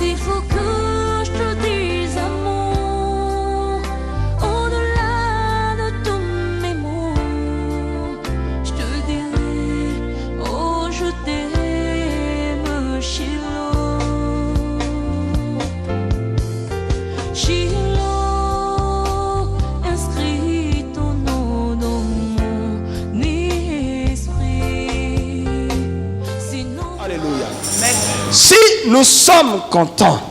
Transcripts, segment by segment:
S'il faut que je te dise amour, au-delà de tous mes mots, je te dirai, oh je t'aime, Shiloh. Shiloh, inscris ton nom dans mon esprit. Sinon... Alléluia. Si nous sommes contents,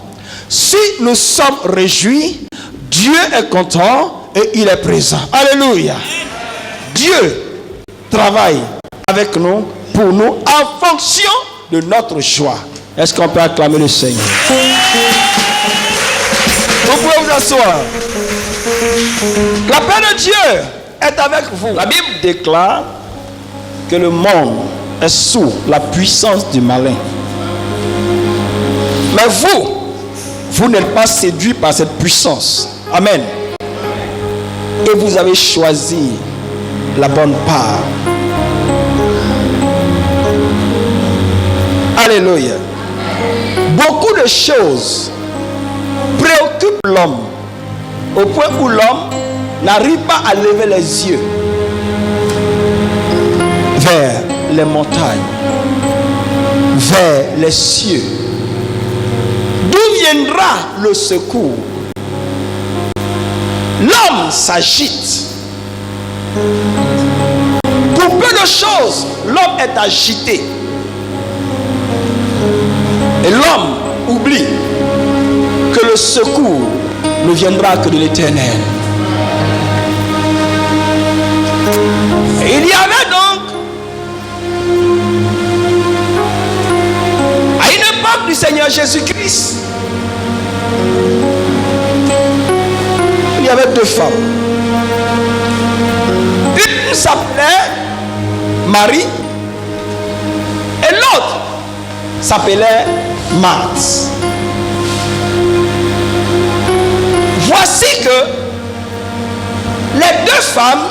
si nous sommes réjouis, Dieu est content et il est présent. Alléluia. Dieu travaille avec nous, pour nous, en fonction de notre joie. Est-ce qu'on peut acclamer le Seigneur? Vous pouvez vous asseoir. La paix de Dieu est avec vous. La Bible déclare que le monde est sous la puissance du malin. Mais vous n'êtes pas séduit par cette puissance. Amen. Et vous avez choisi la bonne part. Alléluia. Beaucoup de choses préoccupent l'homme au point où l'homme n'arrive pas à lever les yeux vers les montagnes, vers les cieux. D'où viendra le secours? L'homme s'agite. Pour peu de choses, l'homme est agité. Et l'homme oublie que le secours ne viendra que de l'Éternel. Et il y avait donc, à une époque du Seigneur Jésus-Christ, il y avait deux femmes. Une s'appelait Marie et l'autre s'appelait Marthe. Voici que les deux femmes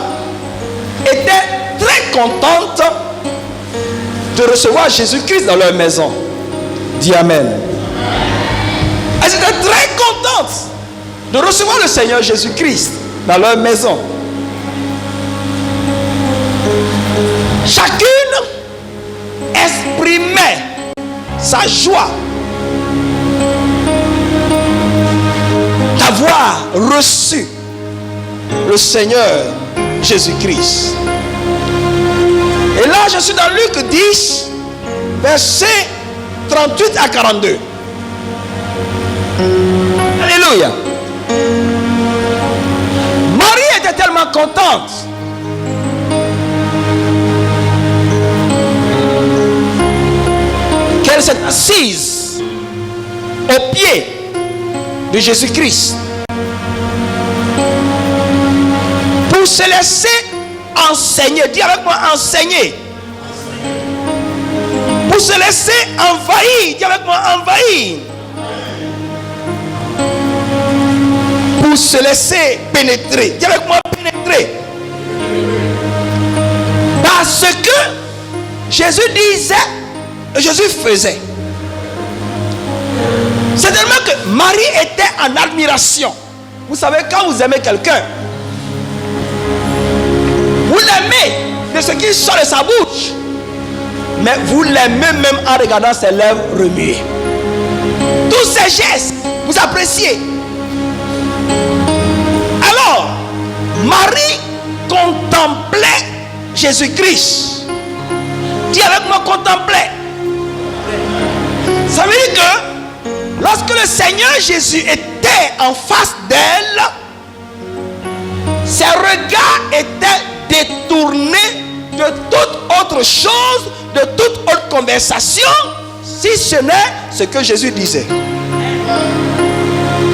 étaient très contentes de recevoir Jésus-Christ dans leur maison. Dis Amen. Elles étaient très contentes de recevoir le Seigneur Jésus-Christ dans leur maison. Chacune exprimait sa joie d'avoir reçu le Seigneur Jésus-Christ. Et là, je suis dans Luc 10, versets 38 à 42. Alléluia. Marie était tellement contente qu'elle s'est assise au pied de Jésus-Christ pour se laisser enseigner. Dis avec moi, enseigner. Pour se laisser envahir. Dis avec moi, envahir. Pour se laisser pénétrer. Dis avec moi, pénétrer. Parce que Jésus disait et Jésus faisait. C'est tellement que Marie était en admiration. Vous savez, quand vous aimez quelqu'un, vous l'aimez de ce qui sort de sa bouche, mais vous l'aimez même en regardant ses lèvres remuer. Tous ses gestes, vous appréciez. Alors, Marie contemplait Jésus-Christ. Dis avec moi, contemplait. Ça veut dire que lorsque le Seigneur Jésus était en face d'elle, ses regards étaient détournés de toute autre chose, de toute autre conversation, si ce n'est ce que Jésus disait.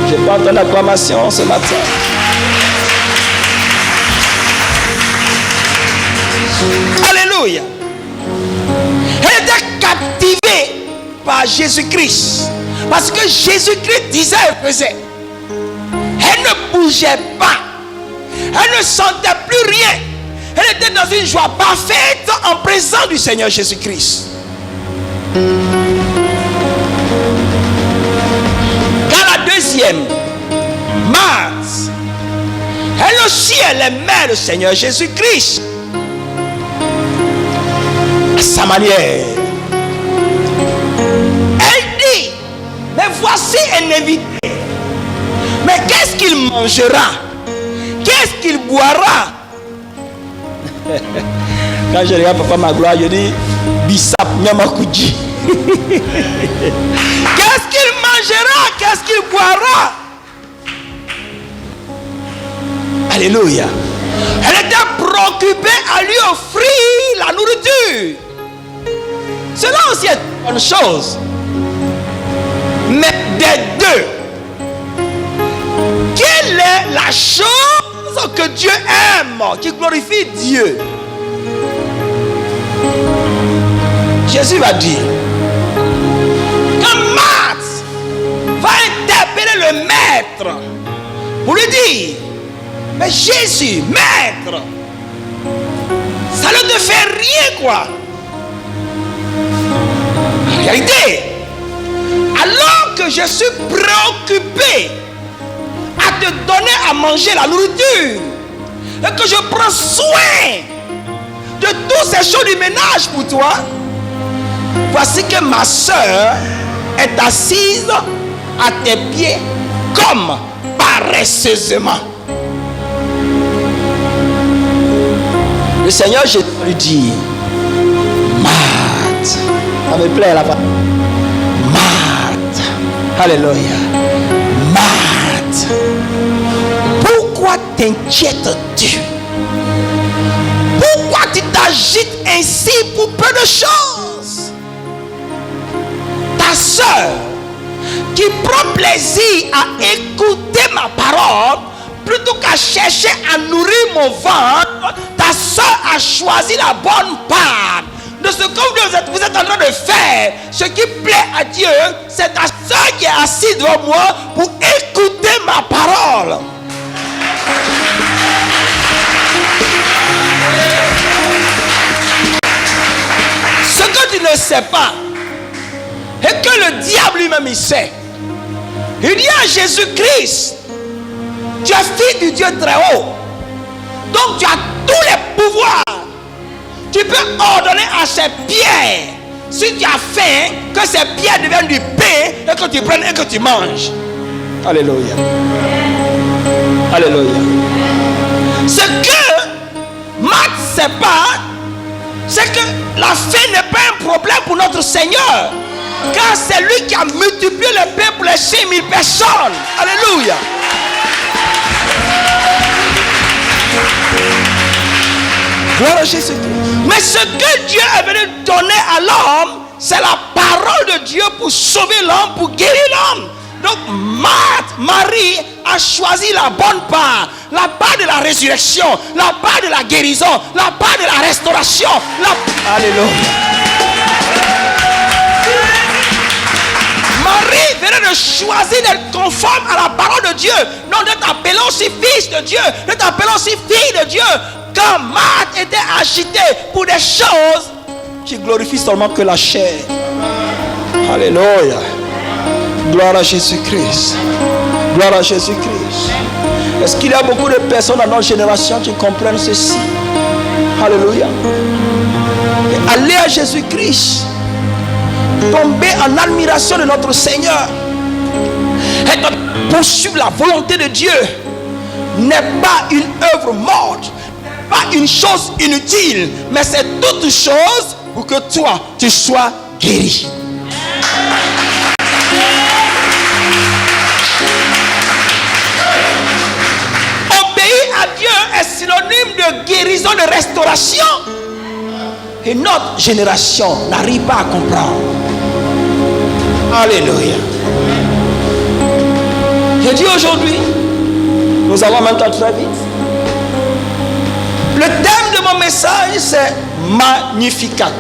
Je n'ai pas entendu l'acclamation ce matin. Alléluia. Elle était captivée par Jésus-Christ. Parce que Jésus-Christ disait et faisait. Elle ne bougeait pas. Elle ne sentait plus rien. Elle était dans une joie parfaite en présence du Seigneur Jésus-Christ. aussi elle aimait le Seigneur Jésus-Christ à sa manière. Elle dit, mais voici un invité. Mais qu'est-ce qu'il mangera? Qu'est-ce qu'il boira? Quand je regarde Papa Magloire, je dis Bissap Nyamakuji. Qu'est-ce qu'il mangera? Qu'est-ce qu'il boira? Alléluia. Elle était préoccupée à lui offrir la nourriture. Cela aussi est une bonne chose. Mais des deux, quelle est la chose que Dieu aime, qui glorifie Dieu? Jésus va dire que Marthe va interpeller le maître pour lui dire, mais Jésus, maître, ça ne te fait rien quoi. En réalité, alors que je suis préoccupé à te donner à manger la nourriture et que je prends soin de toutes ces choses du ménage pour toi, voici que ma soeur est assise à tes pieds comme paresseusement. Le Seigneur Jésus lui dit, Marthe, ça me plaît là-bas. Marthe, alléluia. Marthe, pourquoi t'inquiètes-tu? Pourquoi tu t'agites ainsi pour peu de choses? Ta soeur qui prend plaisir à écouter ma parole plutôt qu'à chercher à nourrir mon ventre, ta soeur a choisi la bonne part de ce que vous êtes en train de faire. Ce qui plaît à Dieu, c'est ta soeur qui est assise devant moi pour écouter ma parole. Ce que tu ne sais pas, et que le diable lui-même il sait, il dit à Jésus-Christ, tu es fils du Dieu très haut, donc tu as tous les pouvoirs. Tu peux ordonner à ces pierres, si tu as faim, que ces pierres deviennent du pain et que tu prennes et que tu manges. Alléluia. Alléluia. Ce que Marthe ne sait pas, c'est que la faim n'est pas un problème pour notre Seigneur, car c'est lui qui a multiplié le pain pour les 5000 personnes. Alléluia. Gloire à Jésus-Christ. Mais ce que Dieu est venu donner à l'homme, c'est la parole de Dieu pour sauver l'homme, pour guérir l'homme. Donc Marthe, Marie a choisi la bonne part, la part de la résurrection, la part de la guérison, la part de la restauration. Alléluia. Marie venait de choisir d'être conforme à la parole de Dieu, non de t'appeler aussi fils de Dieu, de t'appeler aussi fille de Dieu. Quand Marthe était agitée pour des choses qui glorifient seulement que la chair. Alléluia. Gloire à Jésus-Christ. Gloire à Jésus-Christ. Est-ce qu'il y a beaucoup de personnes dans notre génération qui comprennent ceci? Alléluia. Et aller à Jésus-Christ, tomber en admiration de notre Seigneur et poursuivre la volonté de Dieu n'est pas une œuvre morte, pas une chose inutile, mais c'est toute chose pour que toi tu sois guéri. Obéir à Dieu est synonyme de guérison, de restauration. Et notre génération n'arrive pas à comprendre. Alléluia. Je dis aujourd'hui, nous avons maintenant très vite. Le thème de mon message, c'est Magnificat.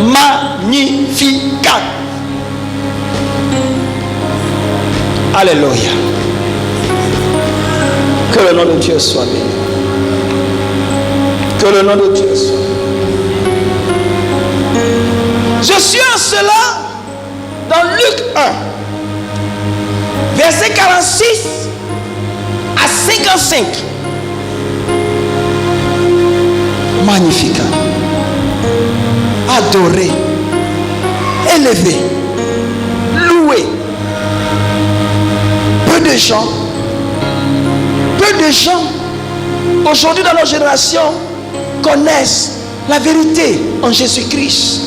Magnificat. Alléluia. Que le nom de Dieu soit béni. Que le nom de Dieu soit béni. Je suis en cela dans Luc 1, verset 46 à 55. Magnifique. Adoré. Élevé. Loué. Peu de gens aujourd'hui dans nos générations connaissent la vérité en Jésus-Christ.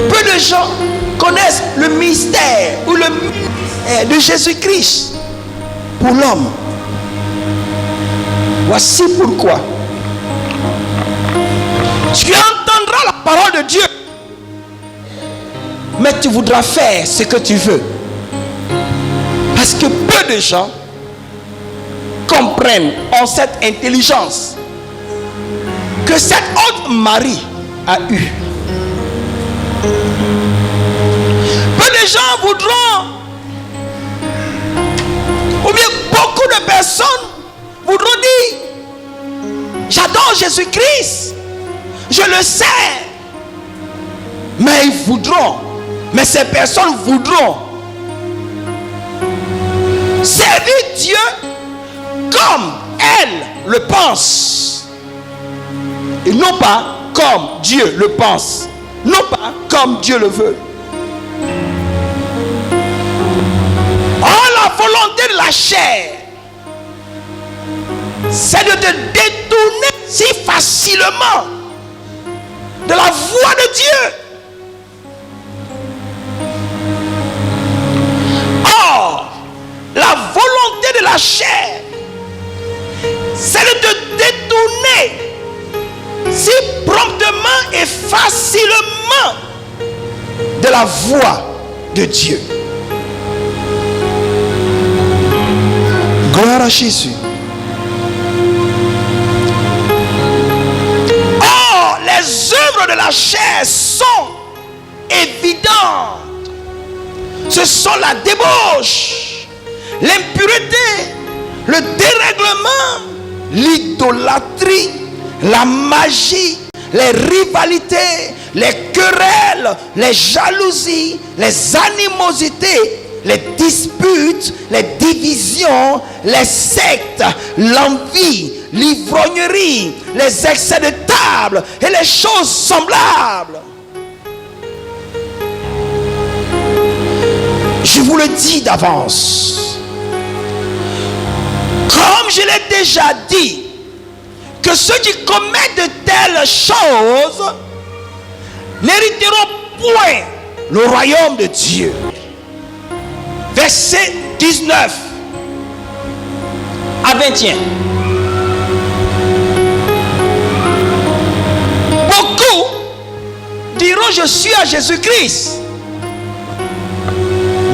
Peu de gens connaissent le mystère ou le mystère de Jésus-Christ pour l'homme. Voici pourquoi tu entendras la parole de Dieu, mais tu voudras faire ce que tu veux. Parce que peu de gens comprennent, ont cette intelligence que cette autre Marie a eue. Peu de gens voudront, ou bien beaucoup de personnes voudront dire, j'adore Jésus-Christ, je le sais. Mais ils voudront, mais ces personnes voudront servir Dieu comme elles le pensent. Et non pas comme Dieu le pense. Non pas comme Dieu le veut. Oh, la volonté de la chair, c'est de te détourner si facilement de la voix de Dieu. Or, la volonté de la chair, c'est de te détourner si promptement et facilement de la voix de Dieu. Gloire à Jésus. Or, les œuvres de la chair sont évidentes. Ce sont la débauche, l'impureté, le dérèglement, l'idolâtrie, la magie, les rivalités, les querelles, les jalousies, les animosités, les disputes, les divisions, les sectes, l'envie, l'ivrognerie, les excès de table et les choses semblables. Je vous le dis d'avance, comme je l'ai déjà dit, que ceux qui commettent de telles choses n'hériteront point le royaume de Dieu. Verset 19 à 21. Beaucoup diront je suis à Jésus-Christ,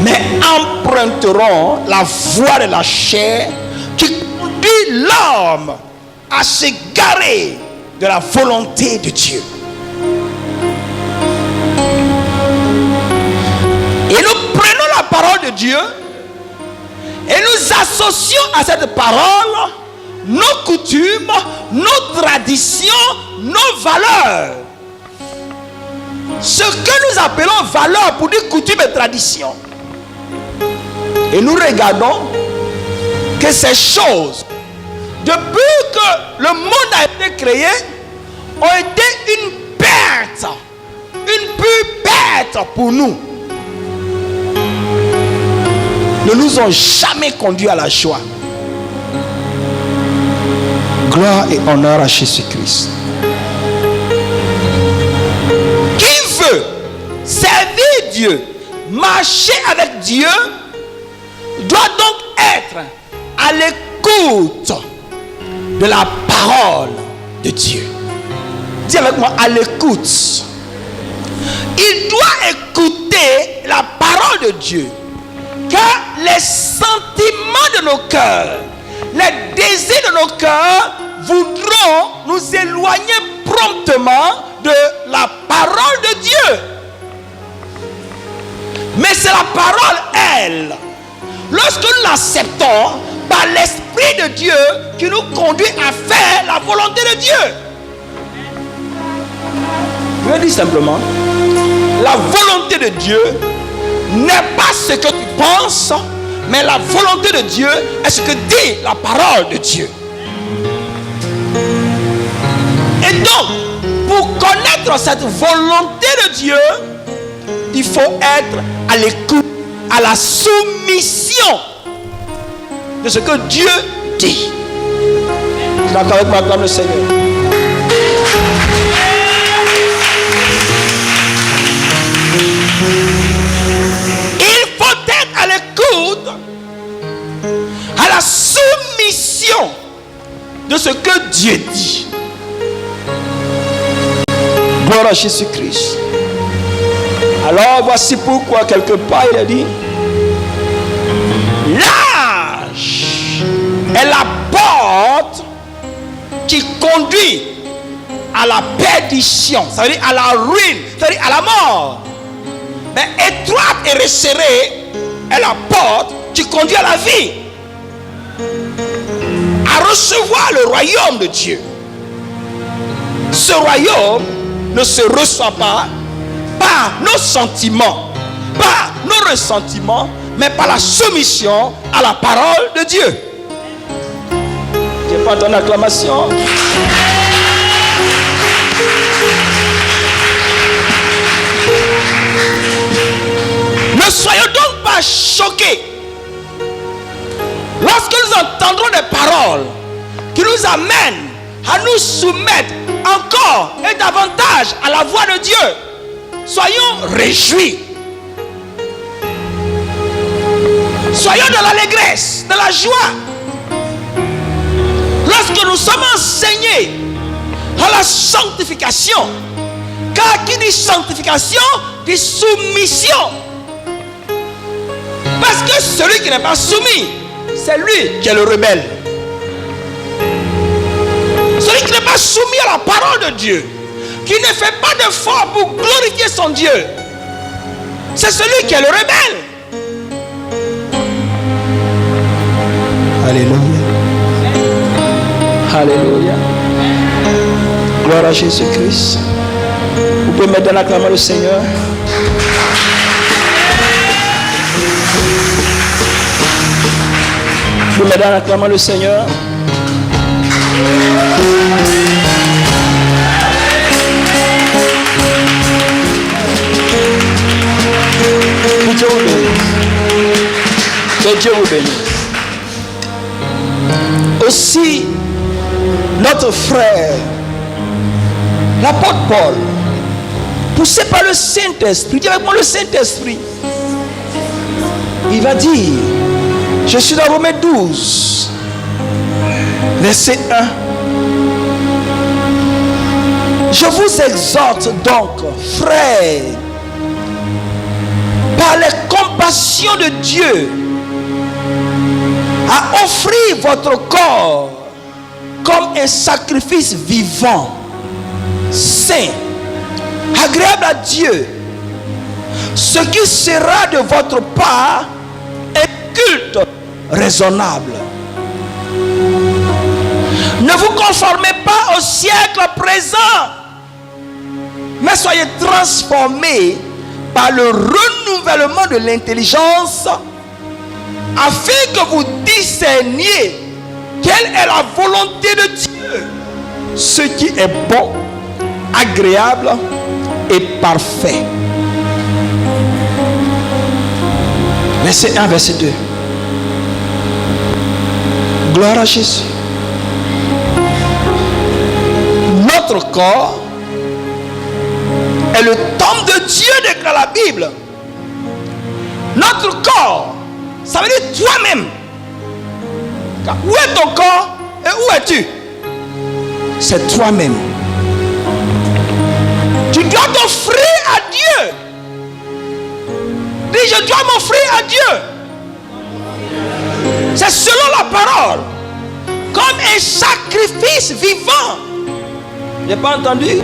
mais emprunteront la voie de la chair qui conduit l'homme à s'égarer de la volonté de Dieu. Et nous prenons la parole de Dieu et nous associons à cette parole nos coutumes, nos traditions, nos valeurs. Ce que nous appelons valeurs pour dire coutumes et traditions. Et nous regardons que ces choses, depuis que le monde a été créé, ont été une perte, une pure perte pour nous. Ne nous ont jamais conduit à la joie. Gloire et honneur à Jésus-Christ. Qui veut servir Dieu, marcher avec Dieu, doit donc être à l'écoute de la parole de Dieu. Dis avec moi, à l'écoute. Il doit écouter la parole de Dieu, car les sentiments de nos cœurs, les désirs de nos cœurs voudront nous éloigner promptement de la parole de Dieu. Mais c'est la parole, elle, lorsque nous l'acceptons par l'Esprit de Dieu, qui nous conduit à faire la volonté de Dieu. Je veux dire simplement, la volonté de Dieu n'est pas ce que tu penses, Mais la volonté de Dieu est ce que dit la parole de Dieu. Et donc, pour connaître cette volonté de Dieu, il faut être à l'écoute, à la soumission de ce que Dieu dit. D'accord avec moi, comme le Seigneur. Il faut être à l'écoute, à la soumission de ce que Dieu dit. Gloire à Jésus-Christ. Alors voici pourquoi quelque part il a dit: l'âge est la porte qui conduit à la perdition, ça veut dire à la ruine, ça veut dire à la mort. Mais étroite et resserrée est la porte qui conduit à la vie, à recevoir le royaume de Dieu. Ce royaume ne se reçoit pas par nos sentiments, par nos ressentiments, mais par la soumission à la parole de Dieu. Je n'ai pas ton acclamation. Ne soyons donc pas choqués lorsque nous entendrons des paroles qui nous amènent à nous soumettre encore et davantage à la voix de Dieu. Soyons réjouis. Soyons dans l'allégresse, dans la joie. Lorsque nous sommes enseignés à la sanctification, car qui dit sanctification dit soumission. Parce que celui qui n'est pas soumis, c'est lui qui est le rebelle. Celui qui n'est pas soumis à la parole de Dieu, qui ne fait pas d'effort pour glorifier son Dieu, c'est celui qui est le rebelle. Alléluia. Alléluia. Gloire à Jésus-Christ. Vous pouvez mettre dans la clameur le Seigneur. Vous pouvez mettre dans la clameur le Seigneur. Que Dieu vous bénisse. Que Dieu vous bénisse. Aussi, notre frère, l'apôtre Paul, poussé par le Saint-Esprit, dis avec moi le Saint-Esprit, il va dire, je suis dans Romains 12, verset 1. Je vous exhorte donc, frères, par les compassions de Dieu, à offrir votre corps comme un sacrifice vivant, saint, agréable à Dieu, ce qui sera de votre part un culte raisonnable. Ne vous conformez pas au siècle présent, mais soyez transformés par le renouvellement de l'intelligence, afin que vous discerniez quelle est la volonté de Dieu, ce qui est bon, agréable et parfait. Verset 1, verset 2. Gloire à Jésus. Notre corps est le temple de Dieu, déclare la Bible. Notre corps, ça veut dire toi-même. Où est ton corps et où es-tu? C'est toi-même. Tu dois t'offrir à Dieu. Dis, je dois m'offrir à Dieu. C'est selon la parole. Comme un sacrifice vivant. J'ai pas entendu?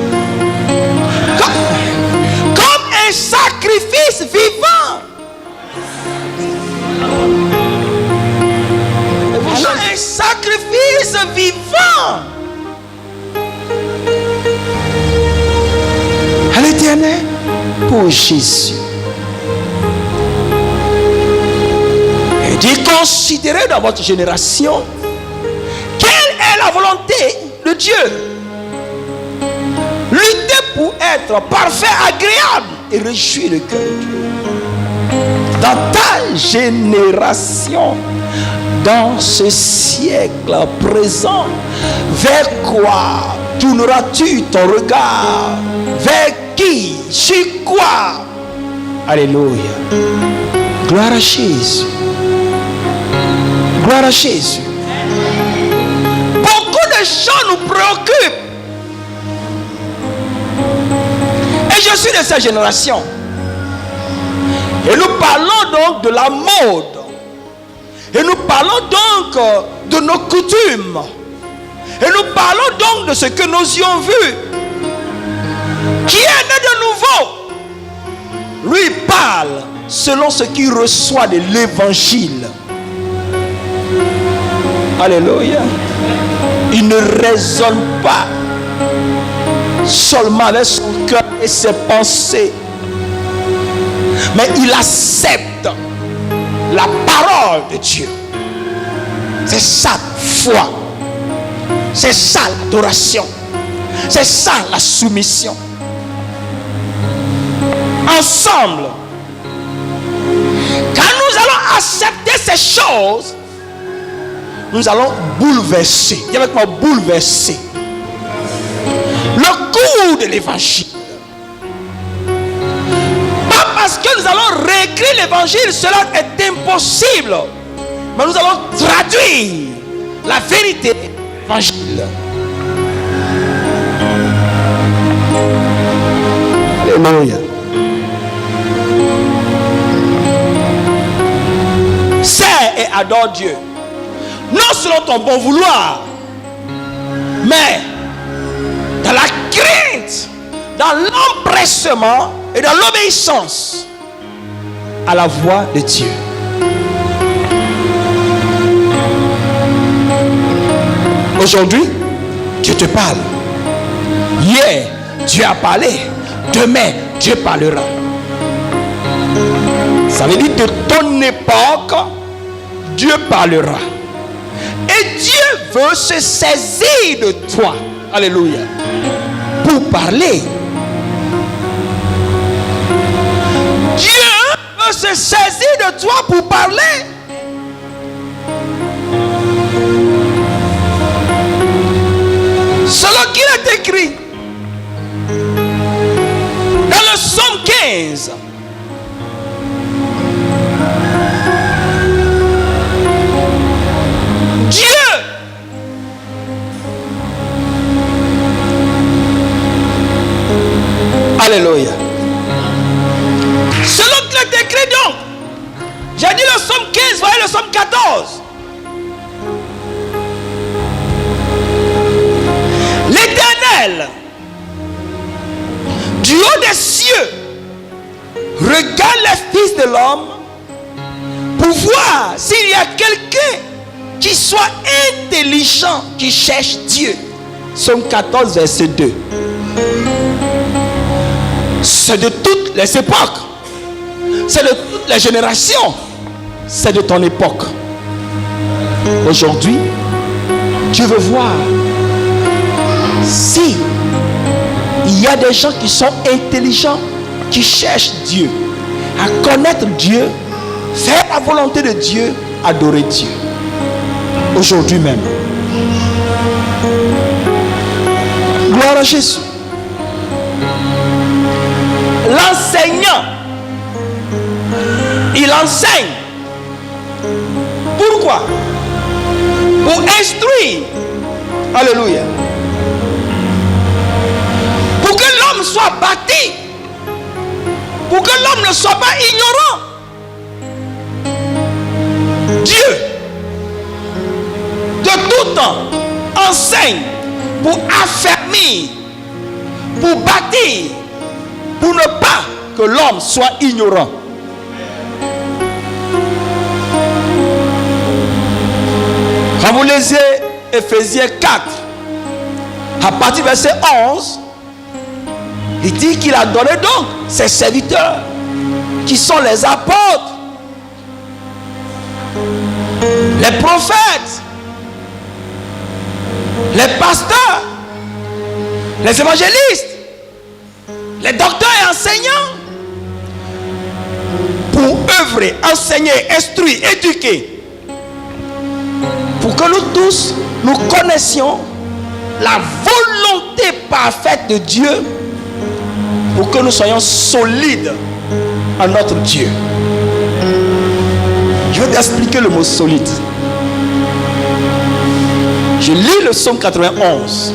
Comme un sacrifice vivant. Un sacrifice vivant à l'Éternel pour Jésus. Et dit considérez dans votre génération quelle est la volonté de Dieu. Luttez pour être parfait, agréable et réjouir le cœur de Dieu. Dans ta génération, dans ce siècle présent, vers quoi tourneras-tu ton regard? Vers qui? Sur quoi? Alléluia. Gloire à Jésus. Gloire à Jésus. Beaucoup de choses nous préoccupent. Et je suis de cette génération. Et nous parlons donc de la mode. Et nous parlons donc de nos coutumes. Et nous parlons donc de ce que nous y avons vu. Qui est né de nouveau? Lui parle selon ce qu'il reçoit de l'évangile. Alléluia. Il ne raisonne pas seulement avec son cœur et ses pensées, mais il accepte la parole de Dieu. C'est ça la foi. C'est ça l'adoration. C'est ça la soumission. Ensemble, quand nous allons accepter ces choses, nous allons bouleverser. Dis avec moi, bouleverser le cours de l'évangile. Pas parce que nous allons réécrire l'évangile, cela est impossible. Mais nous allons traduire la vérité de l'évangile. Alléluia. Sers et adore Dieu. Non selon ton bon vouloir, mais dans la crainte, dans l'empressement et dans l'obéissance à la voix de Dieu. Aujourd'hui, Dieu te parle. Hier, Dieu a parlé. Demain, Dieu parlera. Ça veut dire de ton époque, Dieu parlera. Et Dieu veut se saisir de toi. Alléluia. Pour parler. Dieu veut se saisir de toi pour parler. Selon qu'il est écrit dans le psaume 15. Dieu alléluia. Selon qu'il est écrit donc, j'ai dit le psaume 15, voyez le psaume 14. L'Éternel, du haut des cieux, regarde les fils de l'homme pour voir s'il y a quelqu'un qui soit intelligent, qui cherche Dieu. Psaume 14, verset 2. C'est de toutes les époques. C'est de toutes les générations. C'est de ton époque. Aujourd'hui, Dieu veut voir si il y a des gens qui sont intelligents, qui cherchent Dieu, à connaître Dieu, faire la volonté de Dieu, adorer Dieu. Aujourd'hui même. Gloire à Jésus. L'enseignant, il enseigne. Pourquoi? Pour instruire. Alléluia. Pour que l'homme soit bâti. Pour que l'homme ne soit pas ignorant. Dieu, de tout temps, enseigne pour affermir, pour bâtir, pour ne pas que l'homme soit ignorant. Quand vous lisez Ephésiens 4, à partir du verset 11, il dit qu'il a donné donc ses serviteurs, qui sont les apôtres, prophètes, les pasteurs, les évangélistes, les docteurs et enseignants, pour œuvrer, enseigner, instruire, éduquer, pour que nous tous, nous connaissions la volonté parfaite de Dieu, pour que nous soyons solides en notre Dieu. Je vais t'expliquer le mot solide. Je lis le psaume 91.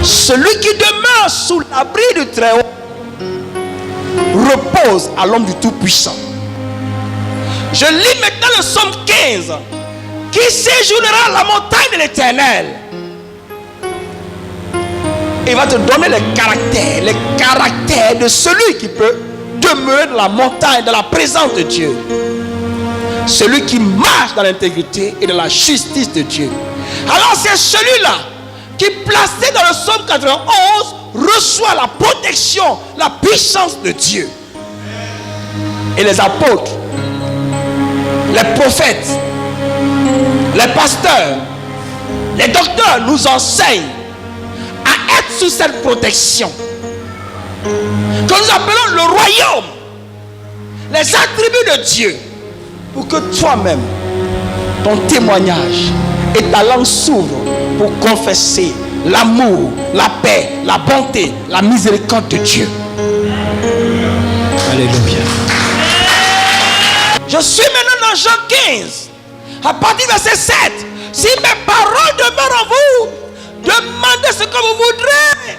Celui qui demeure sous l'abri du Très-Haut repose à l'ombre du Tout-Puissant. Je lis maintenant le psaume 15. Qui séjournera à la montagne de l'Éternel. Il va te donner les caractères de celui qui peut demeurer dans la montagne, dans la présence de Dieu. Celui qui marche dans l'intégrité et dans la justice de Dieu. Alors c'est celui-là qui, placé dans le psaume 91, reçoit la protection, la puissance de Dieu. Et les apôtres, les prophètes, les pasteurs, les docteurs nous enseignent à être sous cette protection que nous appelons le royaume, les attributs de Dieu, pour que toi-même, ton témoignage et ta langue s'ouvrent pour confesser l'amour, la paix, la bonté, la miséricorde de Dieu. Alléluia. Je suis maintenant dans Jean 15. À partir du verset 7. Si mes paroles demeurent en vous, demandez ce que vous voudrez.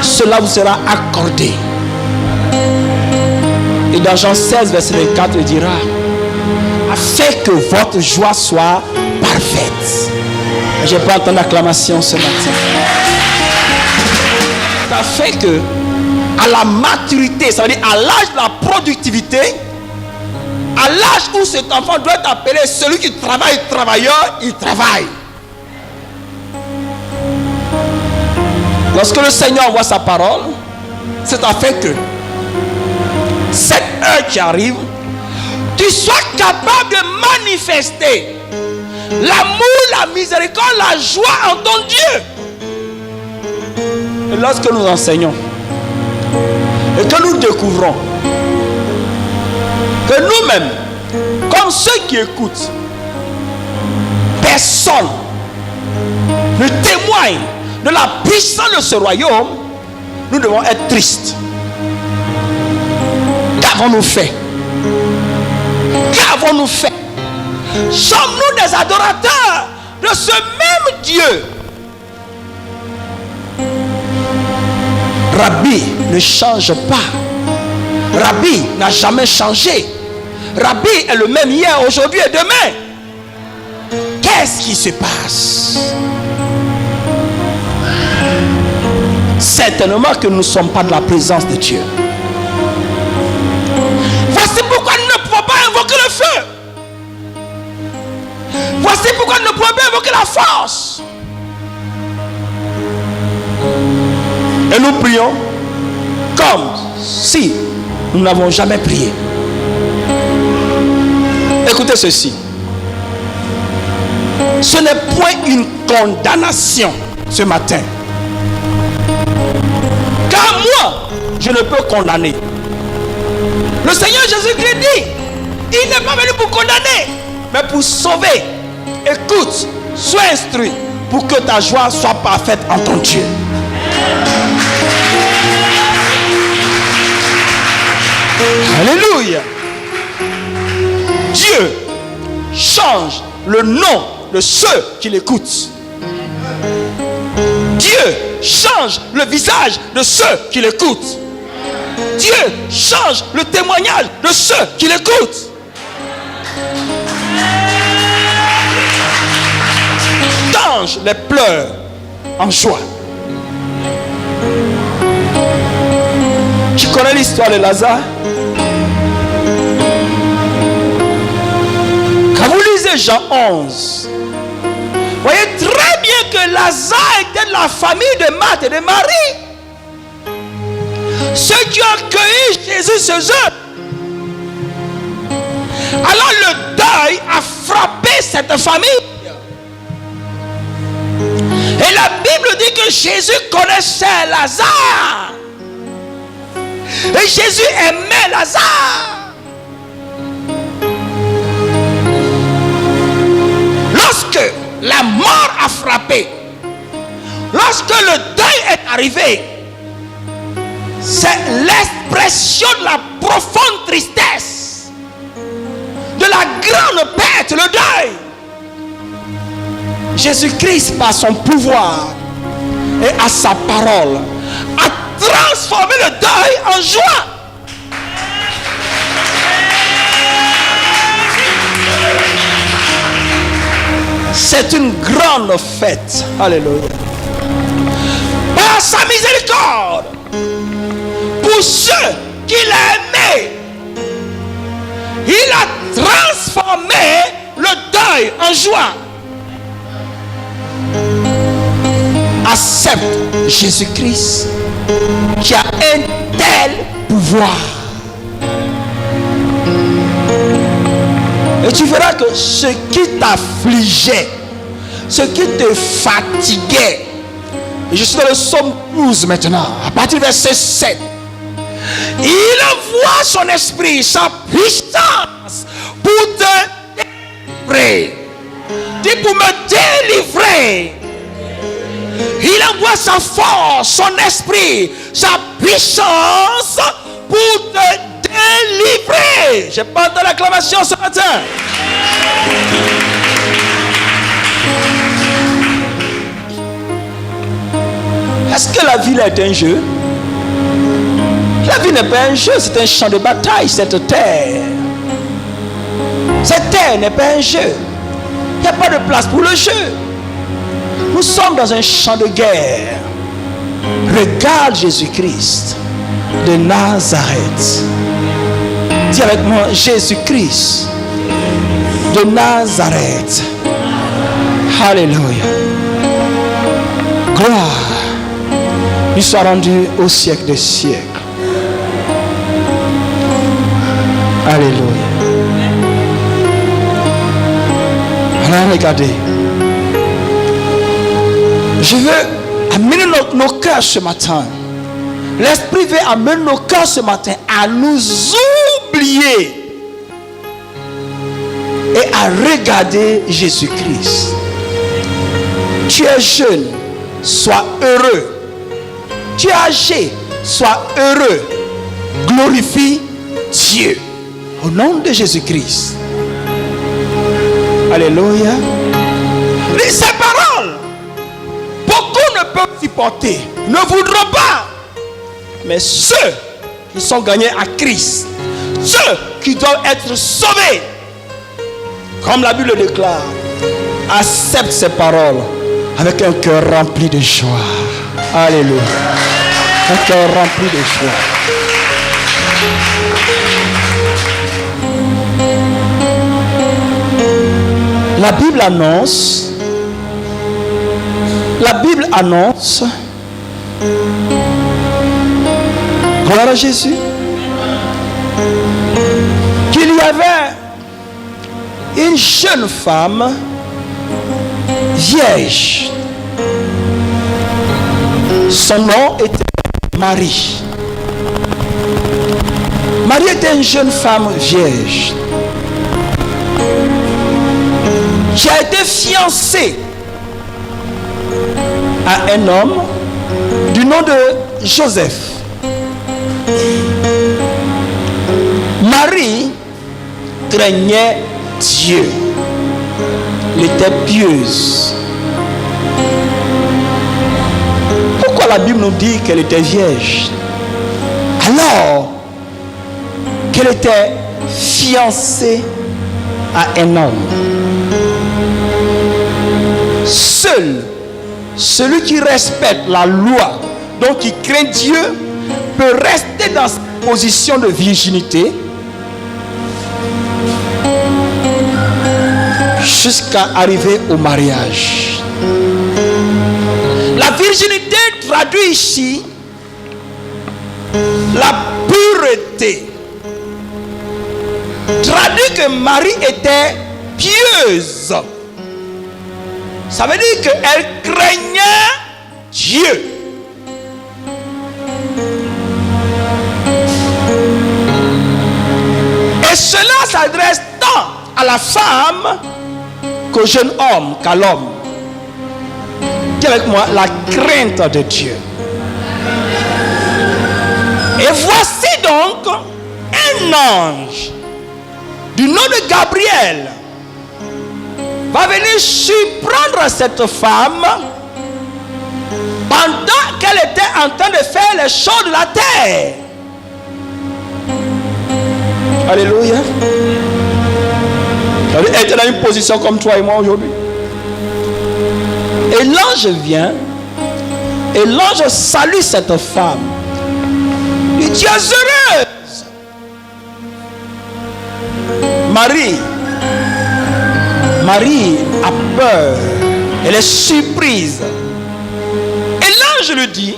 Cela vous sera accordé. Et dans Jean 16, verset 24, il dira, afin que votre joie soit parfaite. Je peux entendre l'acclamation ce matin. Afin que, à la maturité, ça veut dire à l'âge de la productivité, à l'âge où cet enfant doit être appelé celui qui travaille, travailleur, il travaille. Lorsque le Seigneur envoie sa parole, c'est afin que cette heure qui arrive, tu sois capable de manifester l'amour, la miséricorde, la joie en ton Dieu. Et lorsque nous enseignons et que nous découvrons que nous-mêmes, comme ceux qui écoutent, personne ne témoigne de la puissance de ce royaume, nous devons être tristes. Qu'avons-nous fait? Qu'avons-nous fait? Sommes-nous des adorateurs de ce même Dieu? Rabbi ne change pas. Rabbi n'a jamais changé. Rabbi est le même hier, aujourd'hui et demain. Qu'est-ce qui se passe? Certainement que nous ne sommes pas de la présence de Dieu. Voici pourquoi nous ne pouvons pas invoquer le feu. Voici pourquoi nous ne pouvons pas invoquer la force. Et nous prions comme si nous n'avons jamais prié. Écoutez ceci. Ce n'est point une condamnation ce matin. Car moi, je ne peux condamner. Le Seigneur Jésus-Christ dit, il n'est pas venu pour condamner, mais pour sauver. Écoute, sois instruit pour que ta joie soit parfaite en ton Dieu. Alléluia. Dieu change le nom de ceux qui l'écoutent. Dieu change le visage de ceux qui l'écoutent. Dieu change le témoignage de ceux qui l'écoutent. Change les pleurs en joie. Tu connais l'histoire de Lazare? Quand vous lisez Jean 11, vous voyez très bien que Lazare était de la famille de Marthe et de Marie. Ceux qui ont accueilli Jésus chez eux. Alors le deuil a frappé cette famille. Et la Bible dit que Jésus connaissait Lazare. Et Jésus aimait Lazare. Lorsque la mort a frappé, lorsque le deuil est arrivé, c'est l'expression de la profonde tristesse, de la grande perte, le deuil. Jésus-Christ, par son pouvoir et à sa parole, a transformé le deuil en joie. C'est une grande fête. Alléluia. Par sa miséricorde, pour ceux qu'il a aimés, il a transformé le deuil en joie. Accepte Jésus-Christ qui a un tel pouvoir. Et tu verras que ce qui t'affligeait, ce qui te fatiguait, et je suis dans le psaume 12 maintenant, à partir du verset 7, il envoie son esprit, sa puissance pour te délivrer. Dit pour me délivrer. Il envoie sa force, son esprit, sa puissance pour te délivrer. Je parle de l'acclamation ce matin. Est-ce que la vie est un jeu? La vie n'est pas un jeu, c'est un champ de bataille, cette terre. Cette terre n'est pas un jeu. Il n'y a pas de place pour le jeu. Nous sommes dans un champ de guerre. Regarde Jésus-Christ de Nazareth. Dis avec moi, Jésus-Christ de Nazareth. Alléluia. Gloire lui soit rendue au siècle des siècles. Alléluia. Alors regardez. Je veux amener nos cœurs ce matin. L'Esprit veut amener nos cœurs ce matin à nous oublier et à regarder Jésus-Christ. Tu es jeune, sois heureux. Tu es âgé, sois heureux. Glorifie Dieu. Au nom de Jésus-Christ. Alléluia. Ces paroles, beaucoup ne peuvent supporter, ne voudront pas. Mais ceux qui sont gagnés à Christ, ceux qui doivent être sauvés, comme la Bible le déclare, acceptent ces paroles avec un cœur rempli de joie. Alléluia. Un cœur rempli de joie. La Bible annonce, gloire à Jésus, qu'il y avait une jeune femme vierge. Son nom était Marie. Marie était une jeune femme vierge qui a été fiancée à un homme du nom de Joseph. Marie craignait Dieu. Elle était pieuse. Pourquoi la Bible nous dit qu'elle était vierge alors qu'elle était fiancée à un homme? Seul celui qui respecte la loi, donc qui craint Dieu, peut rester dans sa position de virginité jusqu'à arriver au mariage. La virginité traduit ici la pureté. traduit que Marie était pieuse. Ça veut dire qu'elle craignait Dieu. Et cela s'adresse tant à la femme qu'au jeune homme, qu'à l'homme. Dis avec moi, la crainte de Dieu. Et voici donc un ange du nom de Gabriel va venir surprendre cette femme pendant qu'elle était en train de faire les choses de la terre. Alléluia. Elle était dans une position comme toi et moi aujourd'hui. Et l'ange vient et l'ange salue cette femme. Il dit: tu es heureuse, Marie. Marie a peur, elle est surprise. Et l'ange lui dit: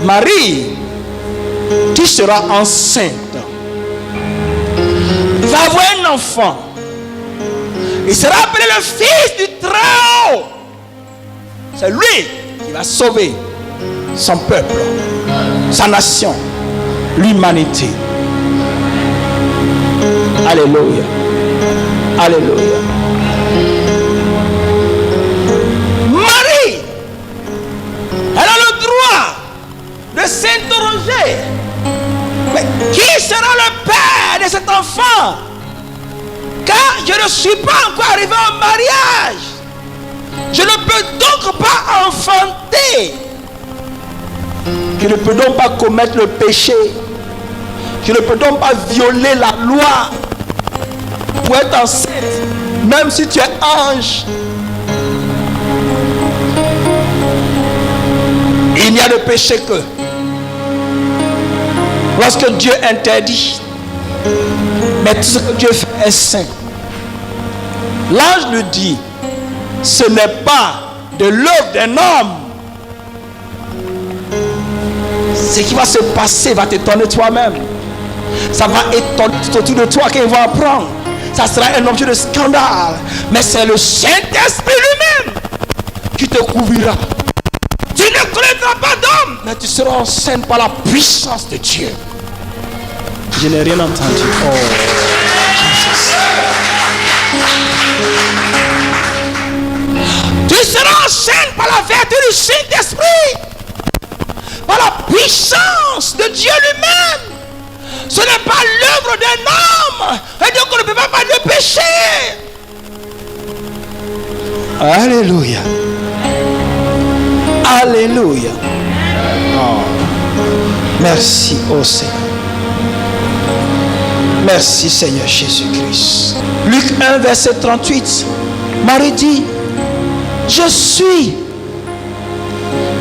Marie, tu seras enceinte. Tu vas avoir un enfant. Il sera appelé le Fils du Très-Haut. C'est lui qui va sauver son peuple, sa nation, l'humanité. Alléluia. Alléluia. Marie, elle a le droit de s'interroger. Mais qui sera le père de cet enfant? Car je ne suis pas encore arrivé au mariage. Je ne peux donc pas enfanter. Je ne peux donc pas commettre le péché. Je ne peux donc pas violer la loi pour être enceinte, même si tu es ange. Il n'y a de péché que lorsque Dieu interdit. Mais tout ce que Dieu fait est saint. L'ange lui dit: ce n'est pas de l'œuvre d'un homme. Ce qui va se passer va t'étonner toi-même. Ça va étonner tout autour de toi qu'ils vont apprendre. Ça sera un objet de scandale. Mais c'est le Saint-Esprit lui-même qui te couvrira. Tu ne connaîtras pas d'homme, mais tu seras enceinte par la puissance de Dieu. Je n'ai rien entendu. Oh, Jesus. Tu seras enceinte par la vertu du Saint-Esprit, par la puissance de Dieu lui-même. Ce n'est pas l'œuvre d'un homme. Et donc on ne peut pas parler de péché. Alléluia. Alléluia. Oh. Merci au Seigneur. Merci Seigneur Jésus-Christ. Luc 1 verset 38. Marie dit: je suis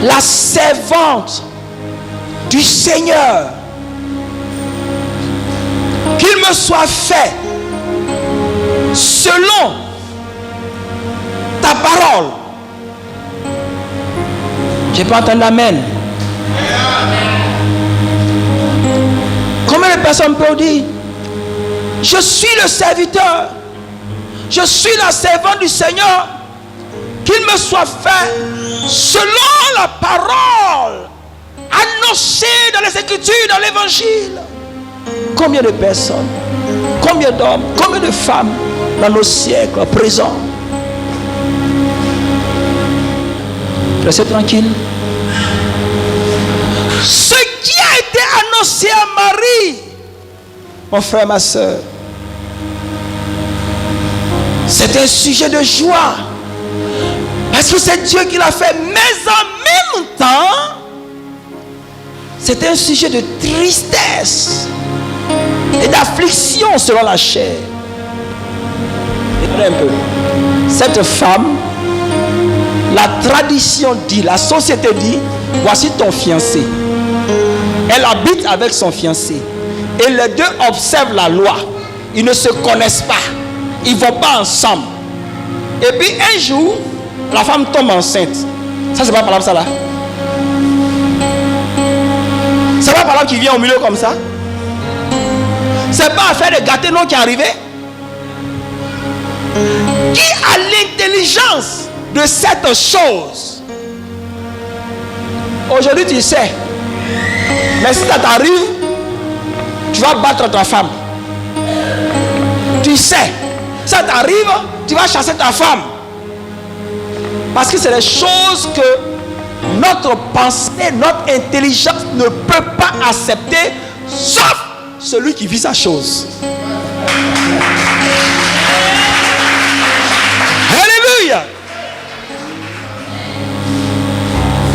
la servante du Seigneur. Qu'il me soit fait selon ta parole. J'ai pas entendu amen. Combien de personnes peuvent dire: je suis le serviteur, je suis la servante du Seigneur, qu'il me soit fait selon la parole annoncée dans les Écritures, dans l'Évangile. Combien de personnes, combien d'hommes, combien de femmes dans nos siècles présents? Restez tranquille. Ce qui a été annoncé à Marie, mon frère, ma soeur, c'est un sujet de joie. Parce que c'est Dieu qui l'a fait. Mais en même temps, c'est un sujet de tristesse et d'affliction selon la chair. Écoutez un peu. Cette femme, la tradition dit, la société dit: voici ton fiancé. Elle habite avec son fiancé. Et les deux observent la loi. Ils ne se connaissent pas. Ils ne vont pas ensemble. Et puis un jour, la femme tombe enceinte. Ça, c'est pas par exemple ça là. C'est pas par exemple qui vient au milieu comme ça. C'est pas affaire de gâter non qui est arrivé. Qui a l'intelligence de cette chose? Aujourd'hui tu sais. Mais si ça t'arrive, tu vas battre ta femme. Tu sais. Ça t'arrive, tu vas chasser ta femme. Parce que c'est des choses que notre pensée, notre intelligence ne peut pas accepter, sauf celui qui vit sa chose. Alléluia.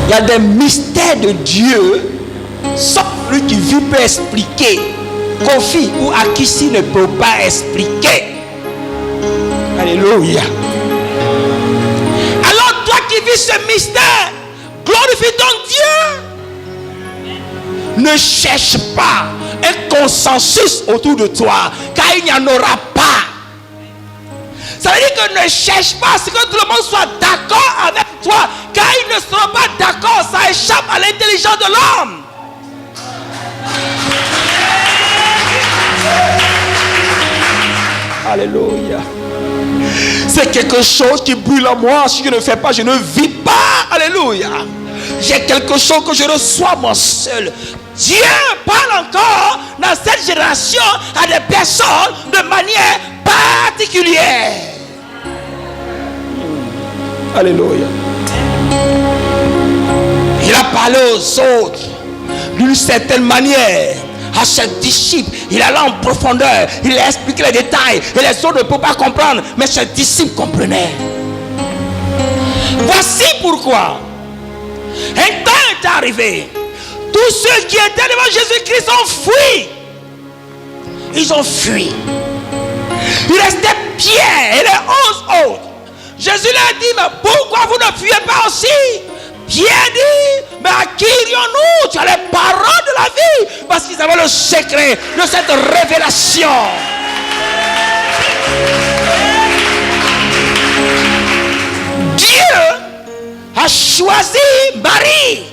Il y a des mystères de Dieu, sauf celui qui vit peut expliquer. Kofi ou Akissi ne peut pas expliquer. Alléluia. Alors toi qui vis ce mystère, glorifie ton Dieu. Ne cherche pas un consensus autour de toi, car il n'y en aura pas. Ça veut dire que ne cherche pas à ce que tout le monde soit d'accord avec toi, car ils ne seront pas d'accord. Ça échappe à l'intelligence de l'homme. Alléluia. C'est quelque chose qui brûle en moi. Si je ne fais pas, je ne vis pas. Alléluia. J'ai quelque chose que je reçois moi seul. Dieu parle encore dans cette génération à des personnes de manière particulière. Alléluia. Il a parlé aux autres d'une certaine manière. À ses disciples, il allait en profondeur, il a expliqué les détails et les autres ne peuvent pas comprendre, mais ses disciples comprenaient. Voici pourquoi un temps est arrivé, tous ceux qui étaient devant Jésus-Christ ont fui. Ils ont fui. Il restait Pierre et les 11 autres. Jésus leur a dit, mais pourquoi vous ne fuyez pas aussi? Pierre dit, mais à qui irions-nous? Tu as les paroles de la vie. Parce qu'ils avaient le secret de cette révélation. Dieu a choisi Marie.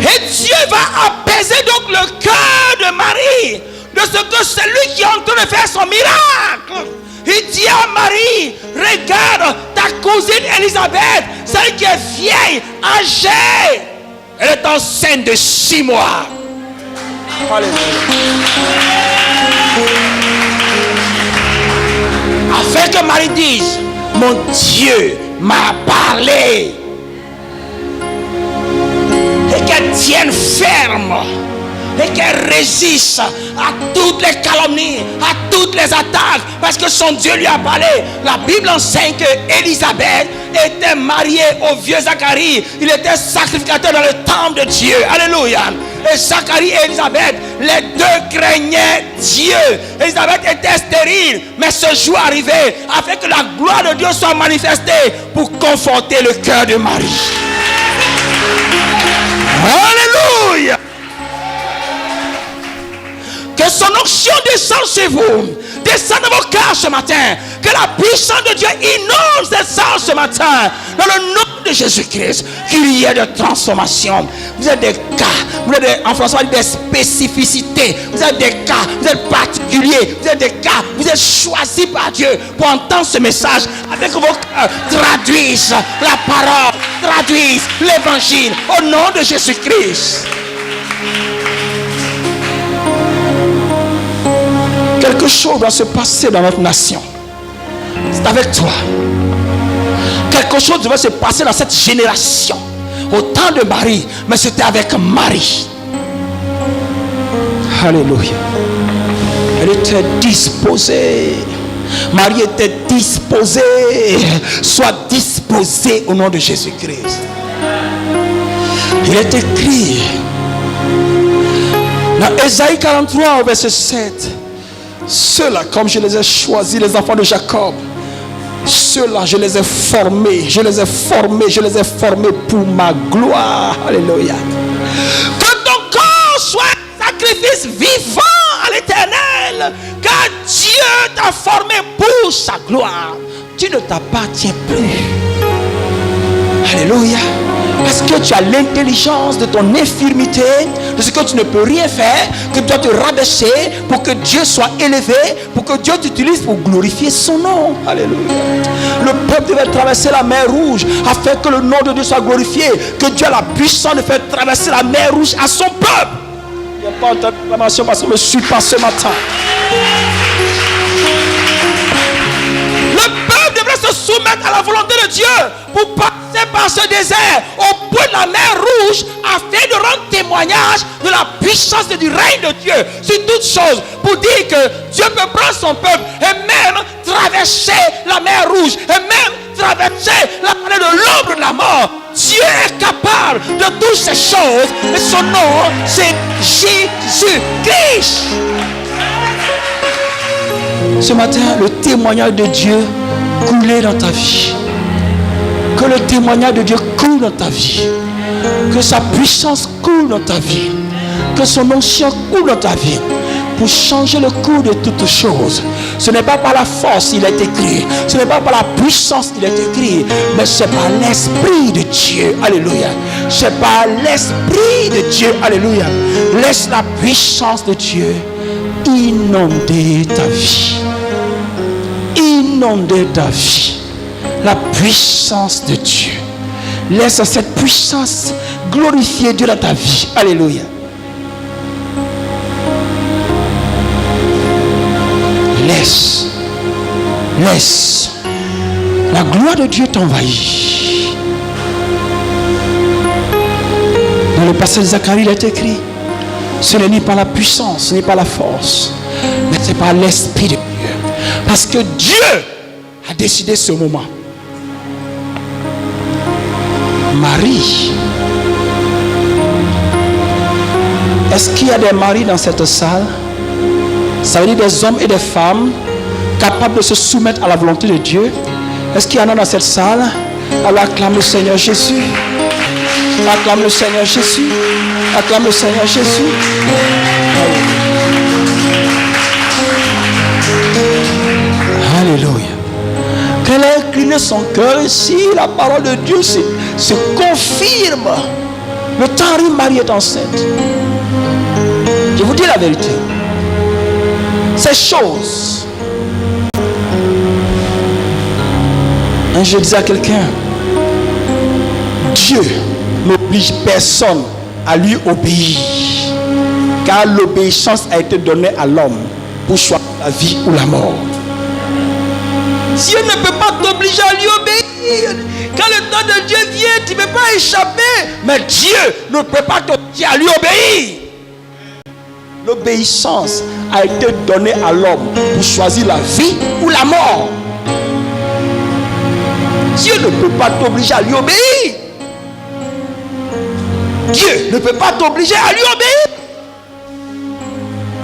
Et Dieu va apaiser donc le cœur de Marie, de ce que celui qui est en train de faire son miracle. Il dit à Marie, regarde ta cousine Élisabeth, celle qui est vieille, âgée. Elle est enceinte de 6 mois. Alléluia. Afin que Marie dise, mon Dieu m'a parlé. Et qu'elle tienne ferme. Et qu'elle résiste à toutes les calomnies, à toutes les attaques, parce que son Dieu lui a parlé. La Bible enseigne que Élisabeth était mariée au vieux Zacharie. Il était sacrificateur dans le temple de Dieu. Alléluia. Et Zacharie et Élisabeth, les deux craignaient Dieu. Élisabeth était stérile, mais ce jour arrivait afin que la gloire de Dieu soit manifestée pour conforter le cœur de Marie. Alléluia. Que son onction descende chez vous, descende dans vos cœurs ce matin. Que la puissance de Dieu inonde cette salle ce matin. Dans le nom de Jésus-Christ, qu'il y ait de transformation. Vous êtes des cas, vous êtes en français des spécificités. Vous êtes des cas, vous êtes particuliers. Vous êtes des cas, vous êtes choisis par Dieu pour entendre ce message. Avec vos cœurs, traduisent la parole, traduisent l'évangile au nom de Jésus-Christ. Quelque chose doit se passer dans notre nation. C'est avec toi. Quelque chose doit se passer dans cette génération. Au temps de Marie, mais c'était avec Marie. Alléluia. Elle était disposée. Marie était disposée. Sois disposée au nom de Jésus-Christ. Il est écrit dans Ésaïe 43 au verset 7. Ceux-là, comme je les ai choisis, les enfants de Jacob, ceux-là, je les ai formés, je les ai formés pour ma gloire. Alléluia. Que ton corps soit un sacrifice vivant à l'Éternel, car Dieu t'a formé pour sa gloire. Tu ne t'appartiens plus. Alléluia. Parce que tu as l'intelligence de ton infirmité, de ce que tu ne peux rien faire, que tu dois te rabaisser pour que Dieu soit élevé, pour que Dieu t'utilise pour glorifier son nom. Alléluia. Le peuple devait traverser la mer Rouge afin que le nom de Dieu soit glorifié, que Dieu a la puissance de faire traverser la mer Rouge à son peuple. Il n'y a pas de proclamation parce que je ne me suis pas ce matin. Le peuple devrait se soumettre à la volonté de Dieu pour passer par ce désert au bout de la mer Rouge afin de rendre témoignage de la puissance et du règne de Dieu sur toutes choses, pour dire que Dieu peut prendre son peuple et même traverser la mer Rouge et même traverser la vallée de l'ombre de la mort. Dieu est capable de toutes ces choses et son nom c'est Jésus-Christ. Ce matin, le témoignage de Dieu coulait dans ta vie. Que le témoignage de Dieu coule dans ta vie. Que sa puissance coule dans ta vie. Que son onction coule dans ta vie. Pour changer le cours de toutes choses. Ce n'est pas par la force il est écrit. Ce n'est pas par la puissance il est écrit. Mais c'est par l'Esprit de Dieu. Alléluia. C'est par l'Esprit de Dieu. Alléluia. Laisse la puissance de Dieu inonder ta vie. Inonder ta vie. La puissance de Dieu. Laisse cette puissance glorifier Dieu dans ta vie. Alléluia. Laisse la gloire de Dieu t'envahir. Dans le passage de Zacharie, il est écrit, ce n'est ni par la puissance, ni par la force, mais c'est par l'Esprit de Dieu. Parce que Dieu a décidé ce moment. Marie, est-ce qu'il y a des maris dans cette salle? Ça veut dire des hommes et des femmes capables de se soumettre à la volonté de Dieu. Est-ce qu'il y en a dans cette salle? Alors acclame le Seigneur Jésus. Acclame le Seigneur Jésus. Acclame le Seigneur Jésus. Alléluia. Qu'elle ait incliné son cœur ici. La parole de Dieu se confirme. Le temps arrive, Marie est enceinte. Je vous dis la vérité. Ces choses. Je disais à quelqu'un, Dieu n'oblige personne à lui obéir, car l'obéissance a été donnée à l'homme pour choisir la vie ou la mort. Dieu ne peut pas t'obliger à lui obéir. Quand le temps de Dieu vient, tu ne peux pas échapper. Mais Dieu ne peut pas t'obliger à lui obéir. L'obéissance a été donnée à l'homme pour choisir la vie ou la mort. Dieu ne peut pas t'obliger à lui obéir. Dieu ne peut pas t'obliger à lui obéir.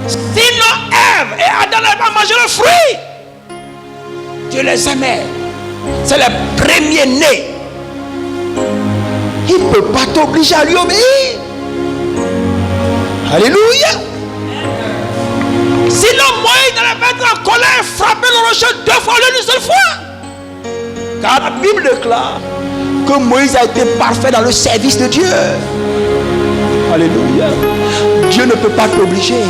Sinon Ève et Adam n'avaient pas mangé le fruit. Dieu les aimait. C'est le premier-né. Il ne peut pas t'obliger à lui obéir. Alléluia. Sinon Moïse n'allait pas être en colère, frapper le rocher 2 fois l'une une seule fois. Car la Bible déclare que Moïse a été parfait dans le service de Dieu. Alléluia. Dieu ne peut pas t'obliger.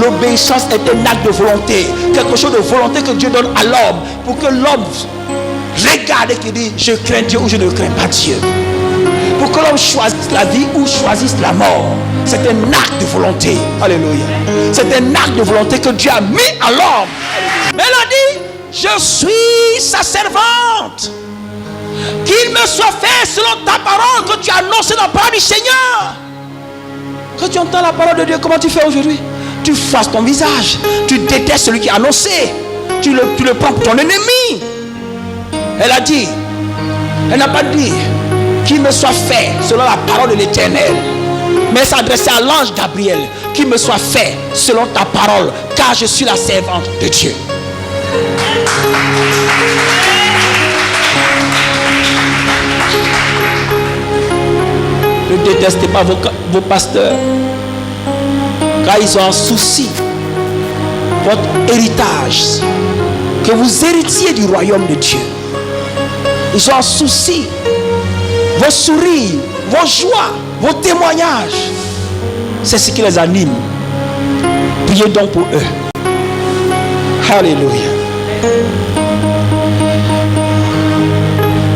L'obéissance est un acte de volonté. Quelque chose de volonté que Dieu donne à l'homme. Pour que l'homme regarde et qu'il dit, je crains Dieu ou je ne crains pas Dieu. Pour que l'homme choisisse la vie ou choisisse la mort. C'est un acte de volonté. Alléluia. C'est un acte de volonté que Dieu a mis à l'homme. Mais il a dit, je suis sa servante. Qu'il me soit fait selon ta parole que tu as annoncé dans la parole du Seigneur. Quand tu entends la parole de Dieu, comment tu fais aujourd'hui? Tu fasses ton visage. Tu détestes celui qui a annoncé. Tu le prends pour ton ennemi. Elle a dit, elle n'a pas dit qu'il me soit fait selon la parole de l'Éternel. Mais elle s'adressait à l'ange Gabriel. Qu'il me soit fait selon ta parole, car je suis la servante de Dieu. Ne détestez pas vos pasteurs, car ils ont un souci. Votre héritage, que vous héritiez du royaume de Dieu. Ils ont un souci. Vos sourires vos joies, vos témoignages, c'est ce qui les anime. Priez donc pour eux. Alléluia.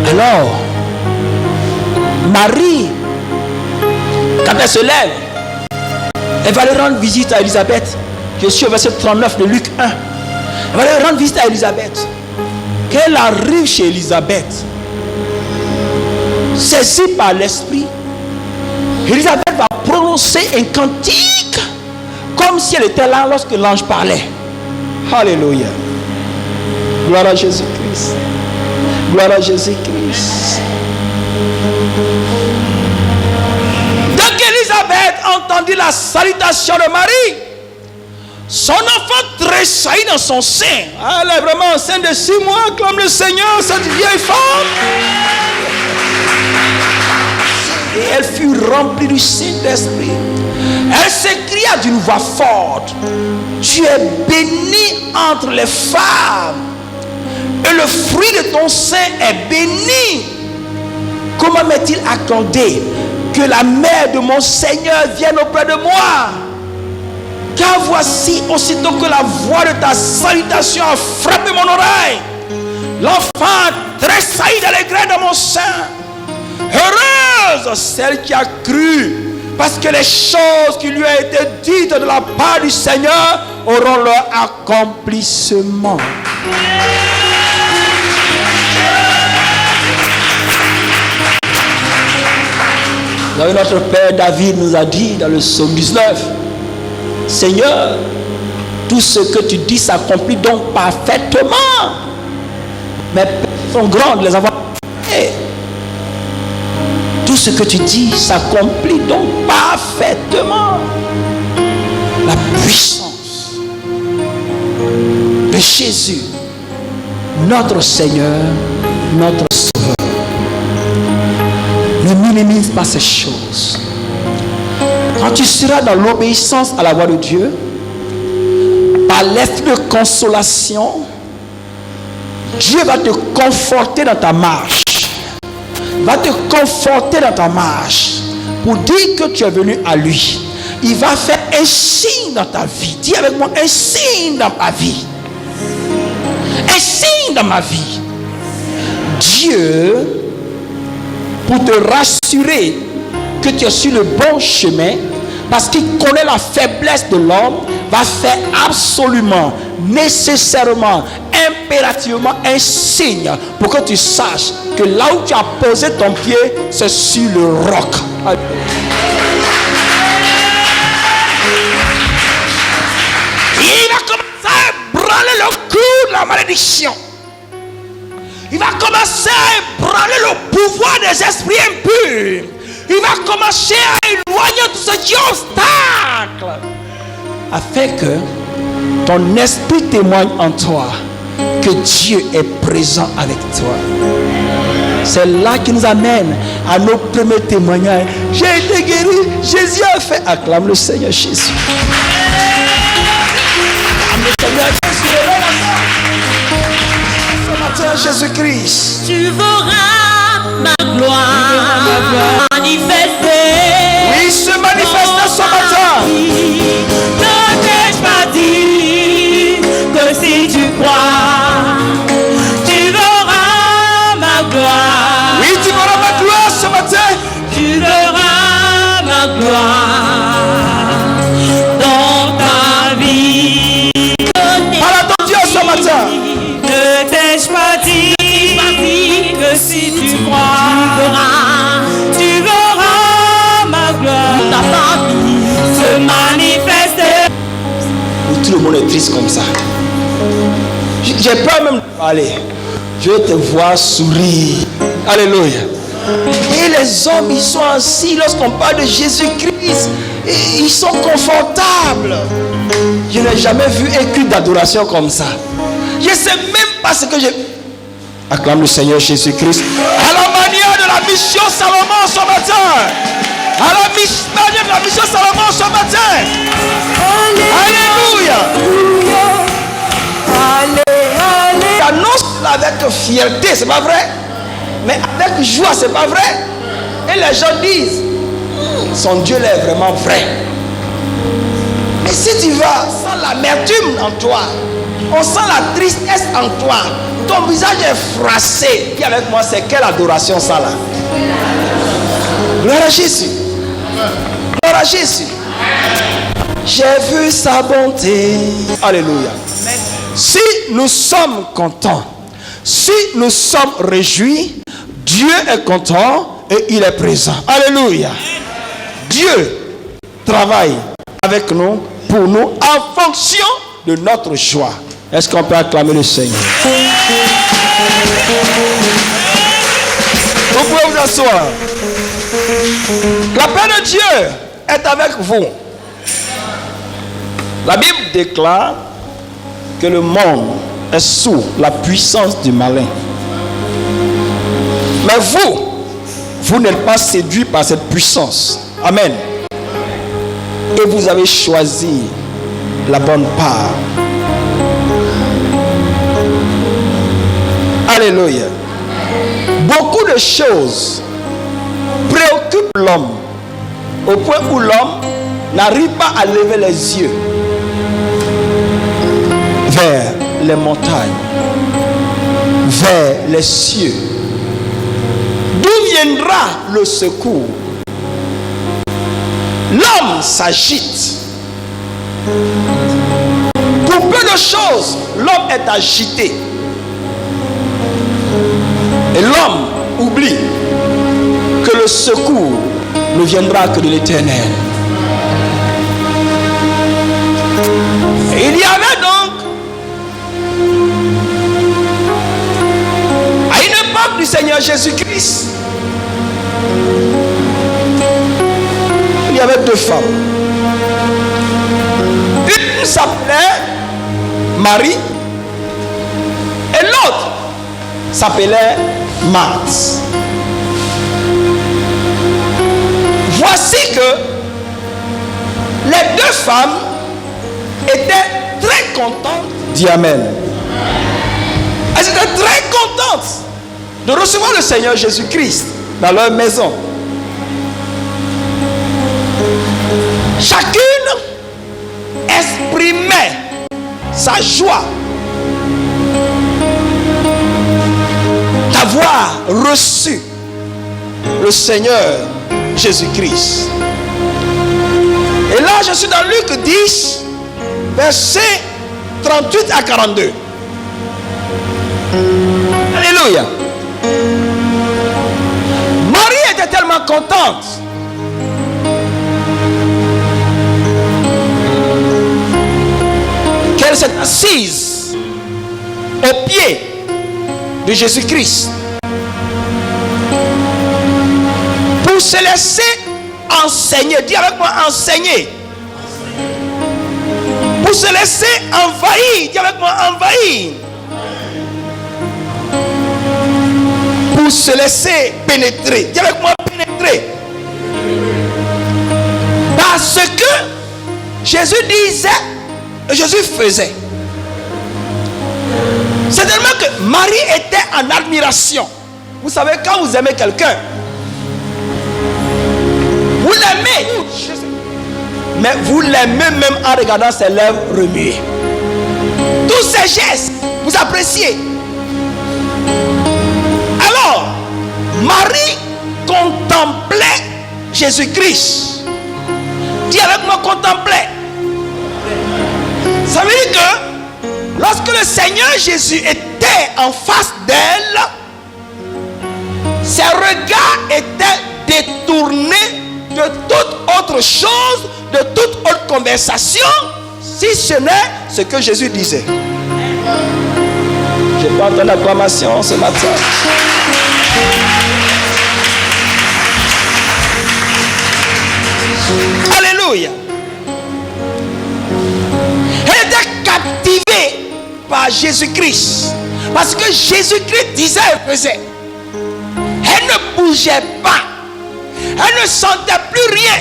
Alors, Marie, quand elle se lève, elle va aller rendre visite à Élisabeth. Je suis au verset 39 de Luc 1. Elle va aller rendre visite à Élisabeth. Quand elle arrive chez Élisabeth, saisie par l'esprit, Élisabeth va prononcer un cantique comme si elle était là lorsque l'ange parlait. Alléluia. Gloire à Jésus-Christ. Gloire à Jésus-Christ. Dès qu'Élisabeth entendit la salutation de Marie, son enfant tressaillit dans son sein. Elle est vraiment enceinte de 6 mois, acclame le Seigneur, cette vieille femme. Et elle fut remplie du Saint-Esprit. Elle s'écria d'une voix forte: tu es bénie entre les femmes, et le fruit de ton sein est béni. Comment m'est-il accordé que la mère de mon Seigneur vienne auprès de moi? Car voici, aussitôt que la voix de ta salutation a frappé mon oreille, l'enfant tressaillit d'allégresse dans mon sein. Heureuse celle qui a cru, parce que les choses qui lui ont été dites de la part du Seigneur auront leur accomplissement. Notre Père David nous a dit dans le psaume 19: Seigneur, tout ce que tu dis s'accomplit donc parfaitement. Mes pères sont grands de les avoir fait. Tout ce que tu dis s'accomplit donc parfaitement. La puissance de Jésus, notre Seigneur, notre Sauveur. Ne minimise pas ces choses. Quand tu seras dans l'obéissance à la voix de Dieu, par l'esprit de consolation, Dieu va te conforter dans ta marche. Va te conforter dans ta marche pour dire que tu es venu à lui. Il va faire un signe dans ta vie. Dis avec moi: un signe dans ma vie. Un signe dans ma vie. Dieu, pour te rassurer que tu es sur le bon chemin, parce qu'il connaît la faiblesse de l'homme, va faire absolument, nécessairement, impérativement un signe pour que tu saches que là où tu as posé ton pied, c'est sur le roc. Il va commencer à ébranler le coup de la malédiction. Il va commencer à ébranler le pouvoir des esprits impurs. Il va commencer à éloigner tout ce qui est obstacle, afin que ton esprit témoigne en toi que Dieu est présent avec toi. C'est là qui nous amène à nos premiers témoignages. J'ai été guéri, Jésus a fait. Acclame le Seigneur Jésus. Ce matin, Jésus-Christ, Tu verras ma gloire manifester. oui, se manifester ce matin. Ne t'ai-je pas dit que si tu crois, tu verras ma gloire. Oui, tu verras ma gloire ce matin. Tu verras ma gloire dans ta vie. Parle à ton Dieu ce matin. Ne t'ai-je pas dit que si tu crois, tu verras ma gloire dans ta vie se manifester. Tout le monde est triste comme ça. J'ai peur même de parler. Je vais te voir sourire. Alléluia. Et les hommes, ils sont assis lorsqu'on parle de Jésus-Christ. Ils sont confortables. Je n'ai jamais vu un culte d'adoration comme ça. Je ne sais même pas ce que j'ai. Acclame le Seigneur Jésus-Christ. À la manière de la mission Salomon ce matin. À la manière de la mission Salomon ce matin. Alléluia. Il annonce avec fierté, c'est pas vrai? Mais avec joie, c'est pas vrai? Et les gens disent, son Dieu là est vraiment vrai. Et si tu vas, on sent l'amertume en toi, on sent la tristesse en toi, ton visage est froissé. Dis avec moi, c'est quelle adoration ça là? Gloire à Jésus. Gloire à Jésus. J'ai vu sa bonté. Alléluia. Si nous sommes contents, si nous sommes réjouis, Dieu est content et il est présent. Alléluia. Dieu travaille avec nous, pour nous, en fonction de notre joie. Est-ce qu'on peut acclamer le Seigneur? Vous pouvez vous asseoir. La paix de Dieu est avec vous. La Bible déclare que le monde est sous la puissance du malin. Mais vous n'êtes pas séduit par cette puissance. Amen. Et vous avez choisi la bonne part. Alléluia. Beaucoup de choses préoccupent l'homme au point où l'homme n'arrive pas à lever les yeux vers les montagnes, vers les cieux. D'où viendra le secours? L'homme s'agite. Pour peu de choses, l'homme est agité. Et l'homme oublie que le secours ne viendra que de l'Éternel. Et il y avait donc, à une époque du Seigneur Jésus-Christ, il y avait deux femmes. Une s'appelait Marie et l'autre s'appelait Marthe. Voici que les deux femmes étaient très contentes. Dis Amen. Elles étaient très contentes de recevoir le Seigneur Jésus-Christ dans leur maison. Chacune exprimait sa joie d'avoir reçu le Seigneur Jésus-Christ. Et là, je suis dans Luc 10, versets 38 à 42. Alléluia. Marie était tellement contente qu'elle s'est assise au pied de Jésus-Christ pour se laisser enseigner. Dis avec moi, enseigner. Pour se laisser envahir. Dis avec moi, envahir. Pour se laisser pénétrer. Dis avec moi, pénétrer. Parce que Jésus disait, Jésus faisait. C'est tellement que Marie était en admiration. Vous savez, quand vous aimez quelqu'un, vous l'aimez, mais vous l'aimez même en regardant ses lèvres remuer. Tous ses gestes, vous appréciez. Alors, Marie contemplait Jésus-Christ. Dis avec moi, contemplait. Ça veut dire que lorsque le Seigneur Jésus était en face d'elle, ses regards étaient détournés de toute autre chose, de toute autre conversation, si ce n'est ce que Jésus disait. Je n'ai pas entendu l'acclamation ce matin. Alléluia. Elle était captivée par Jésus-Christ. Parce que Jésus-Christ disait et faisait. Elle ne bougeait pas. Elle ne sentait plus rien.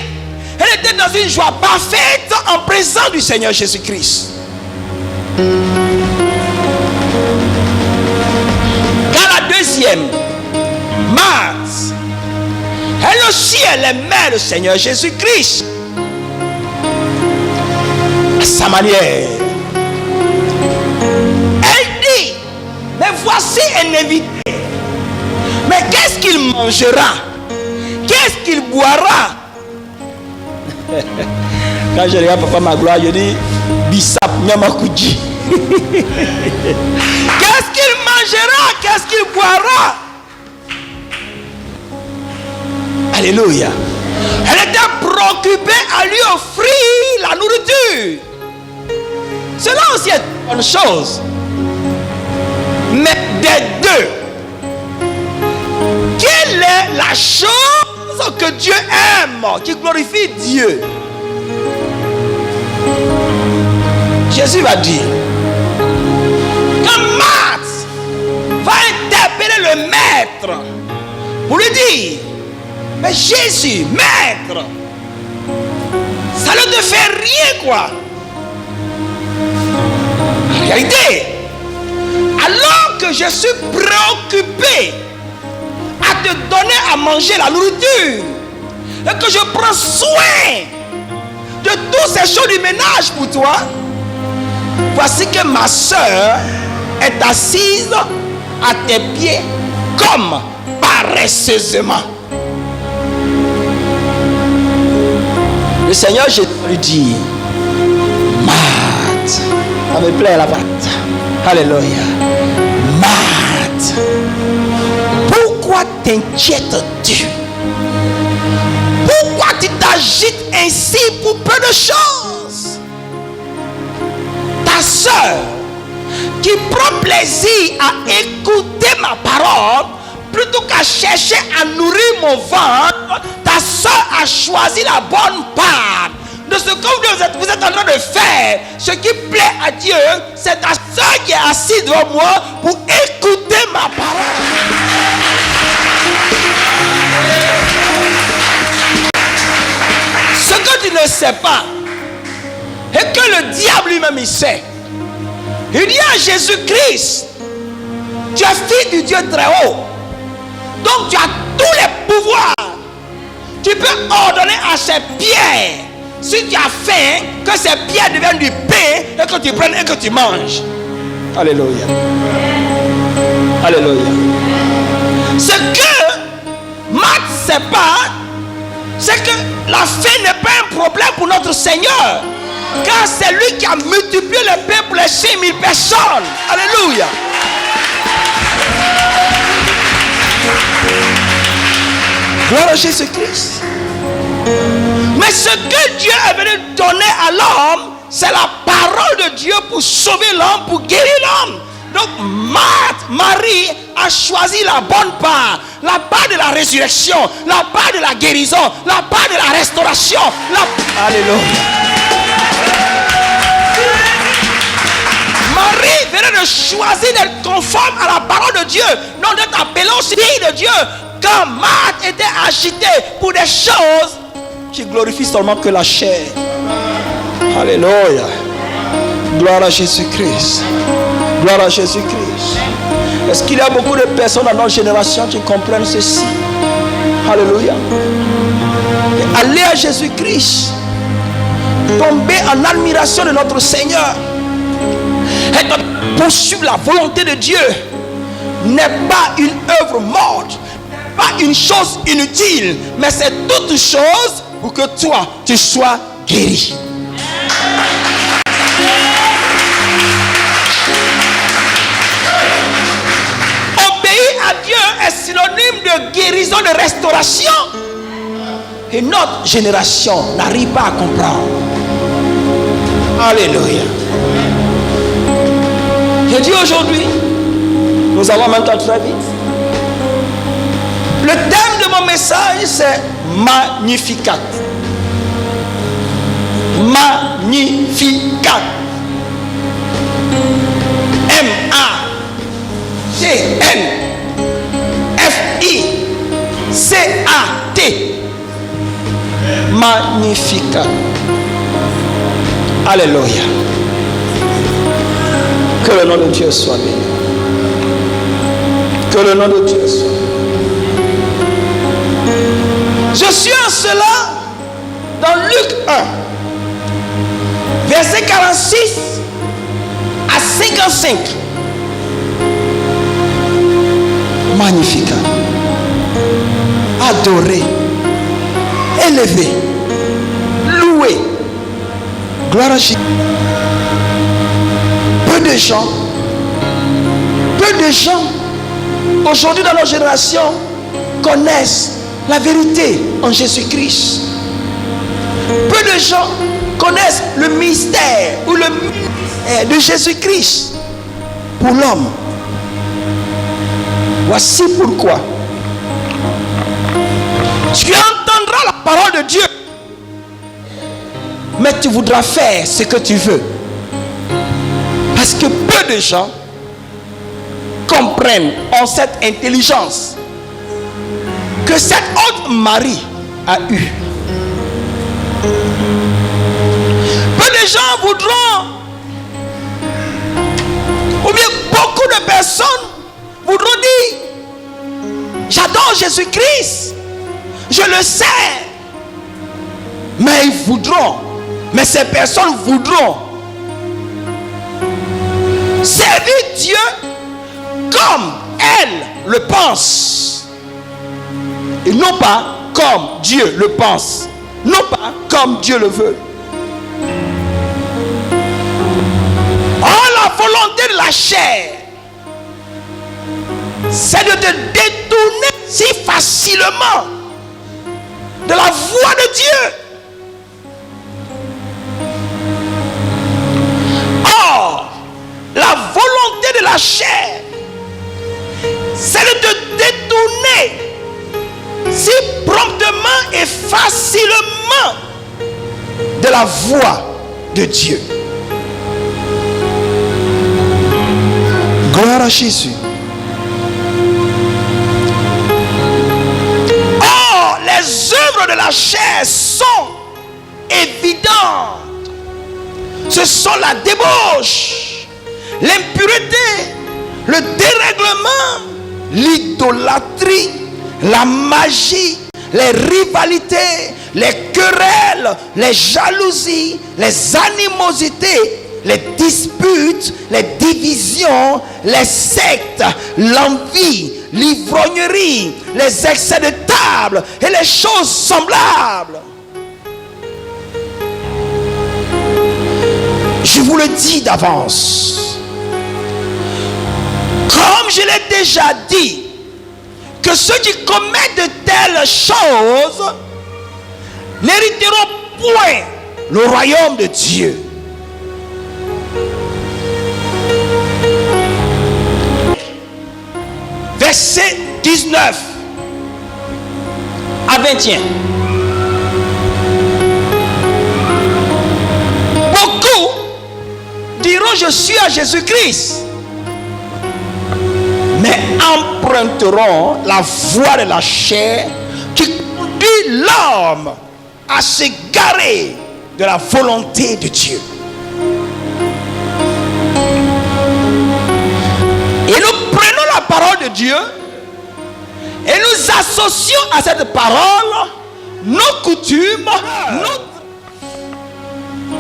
Elle était dans une joie parfaite en présence du Seigneur Jésus-Christ. Quand la deuxième, Marthe, elle ne si elle aimait le Seigneur Jésus-Christ à sa manière, elle dit, mais voici un invité. Mais qu'est-ce qu'il mangera? Qu'est-ce qu'il boira? Quand je regarde Papa Magloire, je dis Bissap Nyamakuji. Qu'est-ce qu'il mangera? Qu'est-ce qu'il boira? Alléluia. Elle était préoccupée à lui offrir la nourriture. Cela aussi est une bonne chose. Mais des deux, quelle est la chose que Dieu aime, qui glorifie Dieu? Jésus va dire que Marthe va interpeller le maître pour lui dire, mais Jésus, maître, ça ne te fait rien quoi. En réalité, alors que je suis préoccupé à te donner à manger la nourriture et que je prends soin de toutes ces choses du ménage pour toi, voici que ma soeur est assise à tes pieds comme paresseusement. Le Seigneur Jésus lui dit, Marthe, ça me plaît la patte. Alléluia. Marthe, pourquoi t'inquiètes-tu? Pourquoi tu t'agites ainsi pour peu de choses? Ta soeur qui prend plaisir à écouter ma parole plutôt qu'à chercher à nourrir mon ventre, ta soeur a choisi la bonne part de ce que vous êtes en train de faire. Ce qui plaît à Dieu, c'est ta soeur qui est assise devant moi pour écouter ma parole. Ce que tu ne sais pas, et que le diable lui-même il sait, il dit à Jésus-Christ, tu es fils du Dieu très haut, donc tu as tous les pouvoirs. Tu peux ordonner à ces pierres, si tu as faim, que ces pierres deviennent du pain et que tu prennes et que tu manges. Alléluia. Alléluia. Ce que Marthe ne sait pas, c'est que la faim n'est pas un problème pour notre Seigneur, car c'est lui qui a multiplié le pain pour les 5000 personnes. Alléluia. Gloire à Jésus-Christ. Mais ce que Dieu est venu donner à l'homme, c'est la parole de Dieu pour sauver l'homme, pour guérir l'homme. Donc Marie a choisi la bonne part, la part de la résurrection, la part de la guérison, la part de la restauration. Alléluia. Marie venait de choisir d'être conforme à la parole de Dieu, non d'être appelée aussi fille de Dieu. Quand Marthe était agitée pour des choses qui glorifient seulement que la chair. Alléluia. Gloire à Jésus-Christ. Gloire à Jésus-Christ. Est-ce qu'il y a beaucoup de personnes dans notre génération qui comprennent ceci? Alléluia. Aller à Jésus-Christ, tomber en admiration de notre Seigneur et poursuivre la volonté de Dieu n'est pas une œuvre morte, pas une chose inutile, mais c'est toute chose pour que toi tu sois guéri. Obéir à Dieu est synonyme de guérison, de restauration. Et notre génération n'arrive pas à comprendre. Alléluia. Je dis aujourd'hui, nous allons maintenant très vite. Le thème de mon message, c'est Magnificat. Magnificat. M-A-G-N-F-I-C-A-T. Magnificat. Alléluia. Que le nom de Dieu soit béni. Que le nom de Dieu soit béni. Je suis en cela dans Luc 1, verset 46 à 55. Magnifique. Adoré, élevé, loué. Gloire à Jésus. Peu de gens aujourd'hui dans nos générations connaissent la vérité en Jésus-Christ. Peu de gens connaissent le mystère ou le mystère de Jésus-Christ pour l'homme. Voici pourquoi tu entendras la parole de Dieu, mais tu voudras faire ce que tu veux. Parce que peu de gens comprennent en cette intelligence que cette haute Marie a eu. Peu de gens voudront, ou bien beaucoup de personnes voudront dire: j'adore Jésus-Christ, je le sais. Mais ils voudront, mais ces personnes voudront servir Dieu comme elles le pensent, et non pas comme Dieu le pense, non pas comme Dieu le veut. Or, la volonté de la chair, c'est de te détourner si facilement de la voix de Dieu. Or, la volonté de la chair, c'est de te détourner si promptement et facilement de la voix de Dieu. Gloire à Jésus. Or, les œuvres de la chair sont évidentes. Ce sont la débauche, l'impureté, le dérèglement, l'idolâtrie, la magie, les rivalités, les querelles, les jalousies, les animosités, les disputes, les divisions, les sectes, l'envie, l'ivrognerie, les excès de table et les choses semblables. Je vous le dis d'avance, comme je l'ai déjà dit, que ceux qui commettent de telles choses n'hériteront point le royaume de Dieu. Verset 19 à 21. Beaucoup diront: je suis à Jésus-Christ, mais emprunteront la voie de la chair qui conduit l'homme à s'égarer de la volonté de Dieu. Et nous prenons la parole de Dieu et nous associons à cette parole nos coutumes,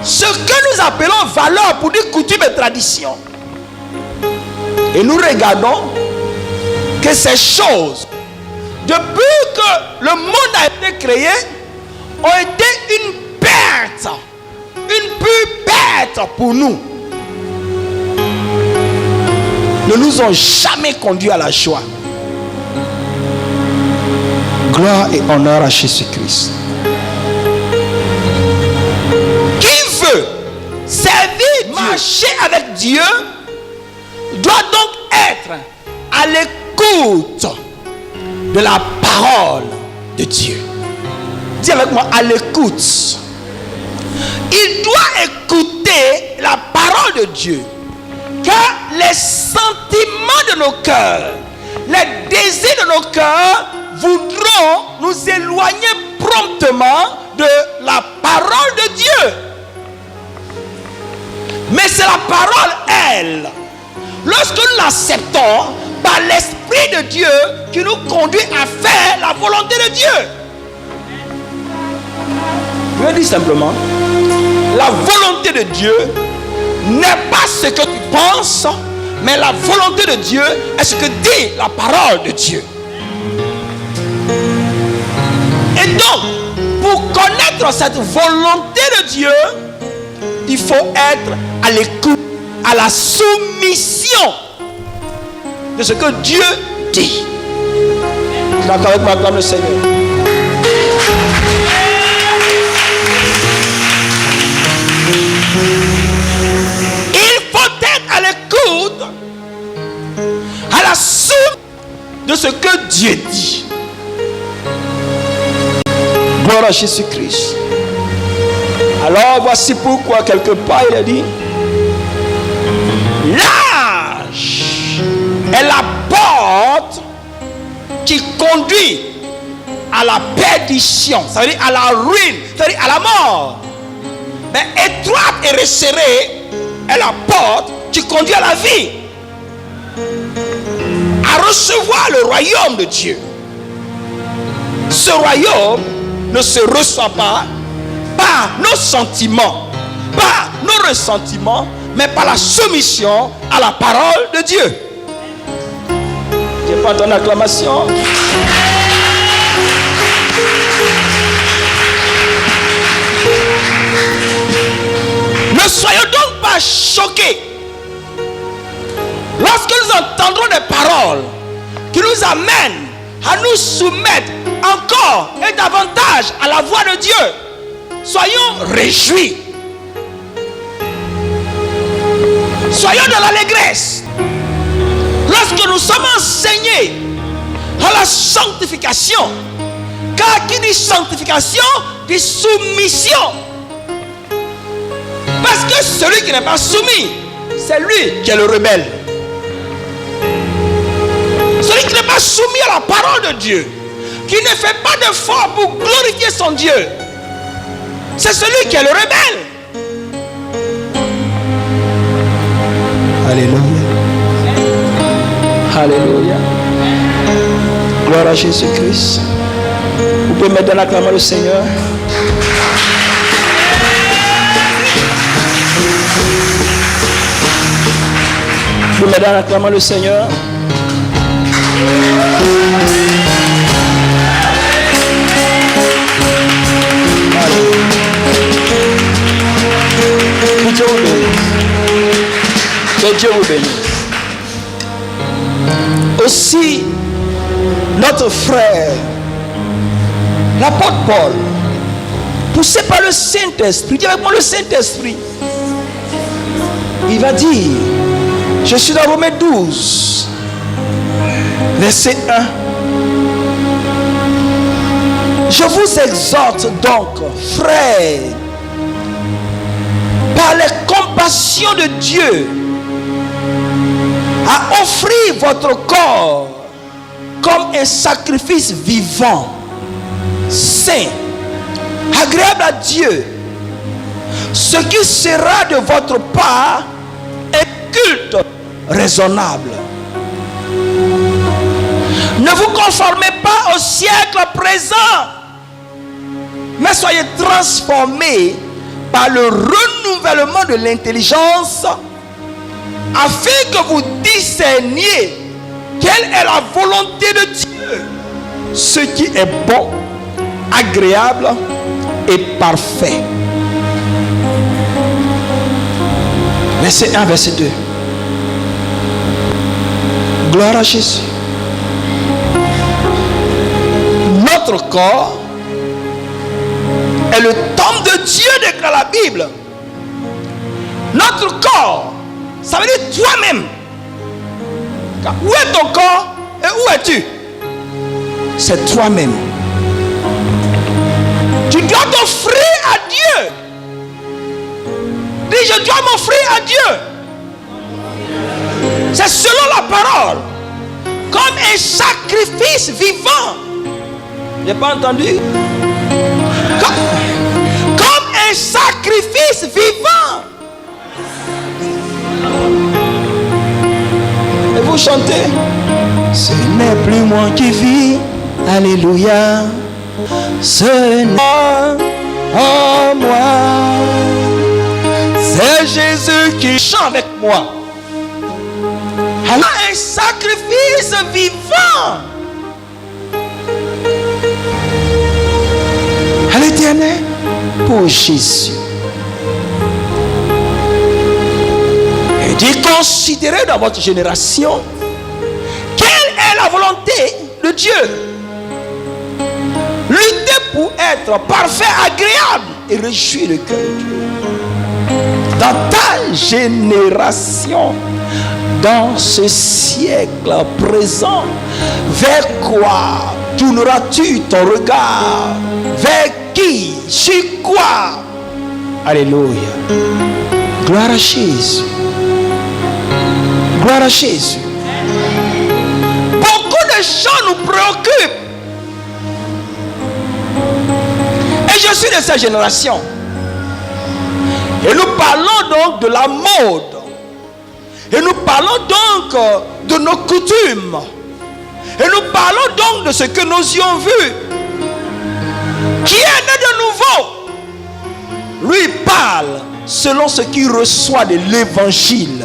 ce que nous appelons valeur, pour dire coutume et tradition. Et nous regardons que ces choses, depuis que le monde a été créé, ont été une perte, une pure perte pour nous. Ne nous ont jamais conduit à la joie. Gloire et honneur à Jésus-Christ. Qui veut servir, marcher avec Dieu, doit donc être à l'écoute de la parole de Dieu. Dis avec moi: à l'écoute. Il doit écouter la parole de Dieu, car les sentiments de nos cœurs, les désirs de nos cœurs voudront nous éloigner promptement de la parole de Dieu. Mais c'est la parole, elle, lorsque nous l'acceptons par l'Esprit de Dieu, qui nous conduit à faire la volonté de Dieu. Je vais dire simplement, la volonté de Dieu n'est pas ce que tu penses, mais la volonté de Dieu est ce que dit la parole de Dieu. Et donc, pour connaître cette volonté de Dieu, il faut être à l'écoute, à la soumission de ce que Dieu dit. D'accord avec moi, acclame le Seigneur. Il faut être à l'écoute, à la soumission de ce que Dieu dit. Gloire à Jésus-Christ. Alors voici pourquoi quelque part il a dit: l'âge est la porte qui conduit à la perdition, ça veut dire à la ruine, ça veut dire à la mort. Mais étroite et resserrée est la porte qui conduit à la vie, à recevoir le royaume de Dieu. Ce royaume ne se reçoit pas par nos sentiments, par nos ressentiments, mais par la soumission à la parole de Dieu. Je n'ai pas ton acclamation. Ne soyons donc pas choqués lorsque nous entendrons des paroles qui nous amènent à nous soumettre encore et davantage à la voix de Dieu. Soyons réjouis. Soyons dans l'allégresse lorsque nous sommes enseignés à la sanctification. Car qui dit sanctification dit soumission. Parce que celui qui n'est pas soumis, c'est lui qui est le rebelle. Celui qui n'est pas soumis à la parole de Dieu, qui ne fait pas d'effort pour glorifier son Dieu, c'est celui qui est le rebelle. Alléluia. Alléluia. Gloire à Jésus-Christ. Vous pouvez mettre dans l'acclamation le Seigneur. Vous pouvez mettre dans l'acclamation le Seigneur. Que Dieu vous bénisse. Que Dieu vous bénisse. Aussi, notre frère, l'apôtre Paul, poussé par le Saint-Esprit, dis avec moi le Saint-Esprit, il va dire, je suis dans Romains 12, verset 1. Je vous exhorte donc, frères, par les compassions de Dieu, à offrir votre corps comme un sacrifice vivant, saint, agréable à Dieu, ce qui sera de votre part un culte raisonnable. Ne vous conformez pas au siècle présent, mais soyez transformés par le renouvellement de l'intelligence, afin que vous discerniez quelle est la volonté de Dieu, ce qui est bon, agréable et parfait. Verset 1, verset 2. Gloire à Jésus. Notre corps est le temple de Dieu, déclare la Bible. Notre corps, ça veut dire toi-même. Où est ton corps et où es-tu? C'est toi-même. Tu dois t'offrir à Dieu. Dis, je dois m'offrir à Dieu. C'est selon la parole. Comme un sacrifice vivant. J'ai pas entendu? Comme un sacrifice vivant. Et vous chantez. Ce n'est plus moi qui vis. Alléluia. Ce n'est en moi. C'est Jésus qui chante avec moi. Alors un sacrifice vivant à l'Éternel pour Jésus. Et dit, considérez dans votre génération quelle est la volonté de Dieu. Luttez pour être parfait, agréable et réjouir le cœur de Dieu. Dans ta génération, dans ce siècle présent, vers quoi tourneras-tu ton regard? Vers qui? Sur quoi? Alléluia. Gloire à Jésus. Gloire à Jésus. Beaucoup de choses nous préoccupent. Et je suis de cette génération. Et nous parlons donc de la mode. Et nous parlons donc de nos coutumes. Et nous parlons donc de ce que nous y avons vu. Qui est né de nouveau? Lui parle selon ce qu'il reçoit de l'évangile.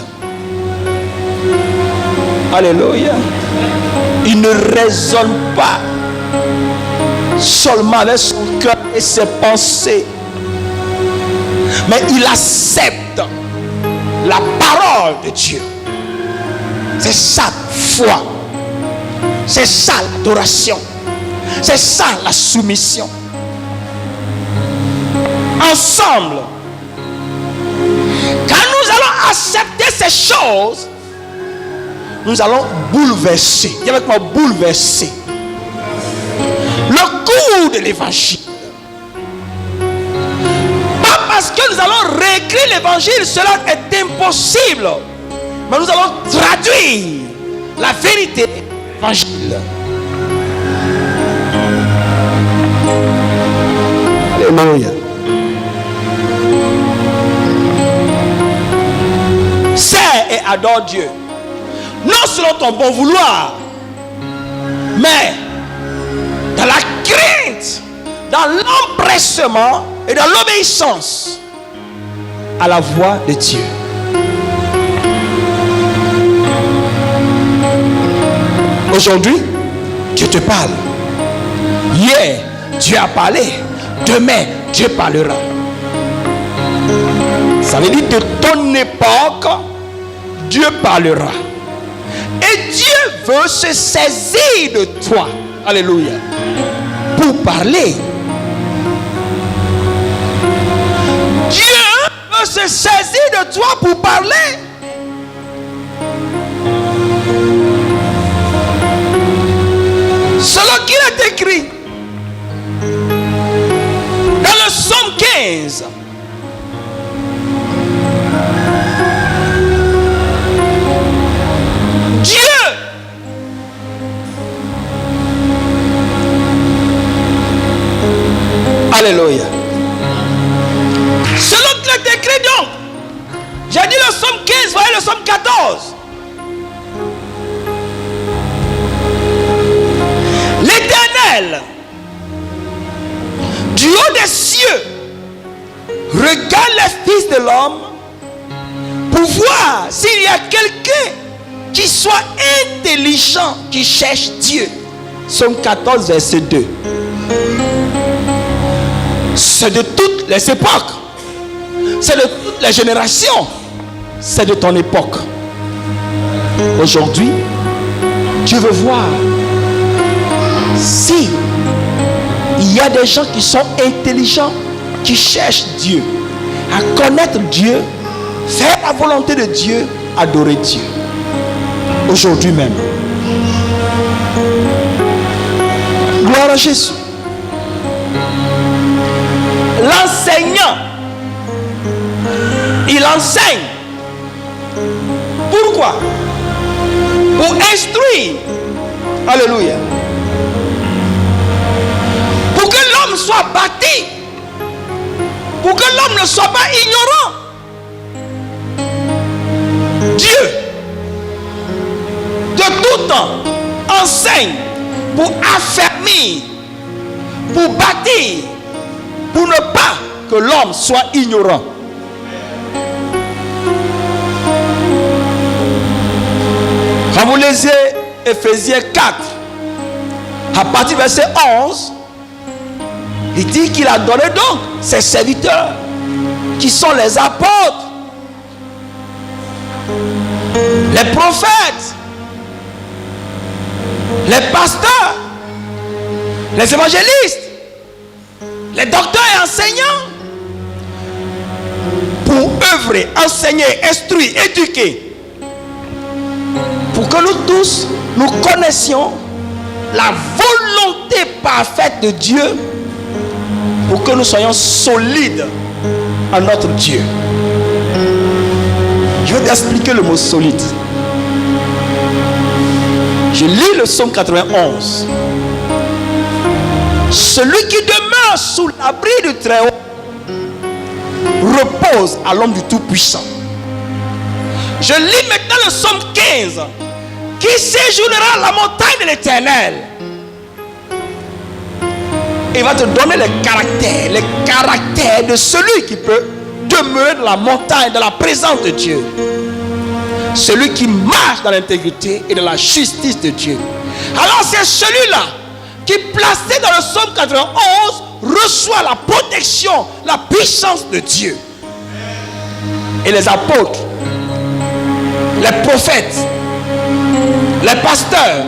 Alléluia. Il ne raisonne pas seulement avec son cœur et ses pensées, mais il accepte la parole de Dieu. C'est ça foi. C'est ça l'adoration. C'est ça la soumission. Ensemble, quand nous allons accepter ces choses, nous allons bouleverser. Dis avec moi, bouleverser le cours de l'évangile. Pas parce que nous allons réécrire l'évangile, cela est impossible. Mais nous allons traduire la vérité de l'évangile. Alléluia. Sers et adore Dieu. Non selon ton bon vouloir, mais dans la crainte, dans l'empressement et dans l'obéissance à la voix de Dieu. Aujourd'hui, Dieu te parle. Hier, Dieu a parlé. Demain, Dieu parlera. Ça veut dire de ton époque, Dieu parlera. Et Dieu veut se saisir de toi. Alléluia. Pour parler. Dieu veut se saisir de toi pour parler. Selon qu'il est écrit dans le psaume 15. Dieu alléluia. Selon qu'il est écrit donc, j'ai dit le psaume 15, voyez le psaume 14. L'Éternel, du haut des cieux, regarde les fils de l'homme pour voir s'il y a quelqu'un qui soit intelligent, qui cherche Dieu. Psaume 14, verset 2. C'est de toutes les époques. C'est de toutes les générations. C'est de ton époque. Aujourd'hui, tu veux voir si il y a des gens qui sont intelligents, qui cherchent Dieu, à connaître Dieu, faire la volonté de Dieu, adorer Dieu. Aujourd'hui même. Gloire à Jésus. L'enseignant, il enseigne. Pourquoi? Pour instruire. Alléluia. Pour que l'homme soit bâti. Pour que l'homme ne soit pas ignorant. Dieu, de tout temps, enseigne pour affermir, pour bâtir, pour ne pas que l'homme soit ignorant. Quand vous lisez Ephésiens 4, à partir du verset 11, il dit qu'il a donné donc ses serviteurs, qui sont les apôtres, les prophètes, les pasteurs, les évangélistes, les docteurs et enseignants, pour œuvrer, enseigner, instruire, éduquer, pour que nous tous, nous connaissions la volonté parfaite de Dieu, pour que nous soyons solides en notre Dieu. Je vais t'expliquer le mot solide. Je lis le psaume 91. Celui qui demeure sous l'abri du Très-Haut repose à l'ombre du Tout-Puissant. Je lis maintenant le psaume 15. Qui séjournera à la montagne de l'Éternel. Il va te donner les caractères de celui qui peut demeurer dans la montagne, dans la présence de Dieu. Celui qui marche dans l'intégrité et dans la justice de Dieu. Alors c'est celui-là qui, placé dans le psaume 91, reçoit la protection, la puissance de Dieu. Et les apôtres, les prophètes, les pasteurs,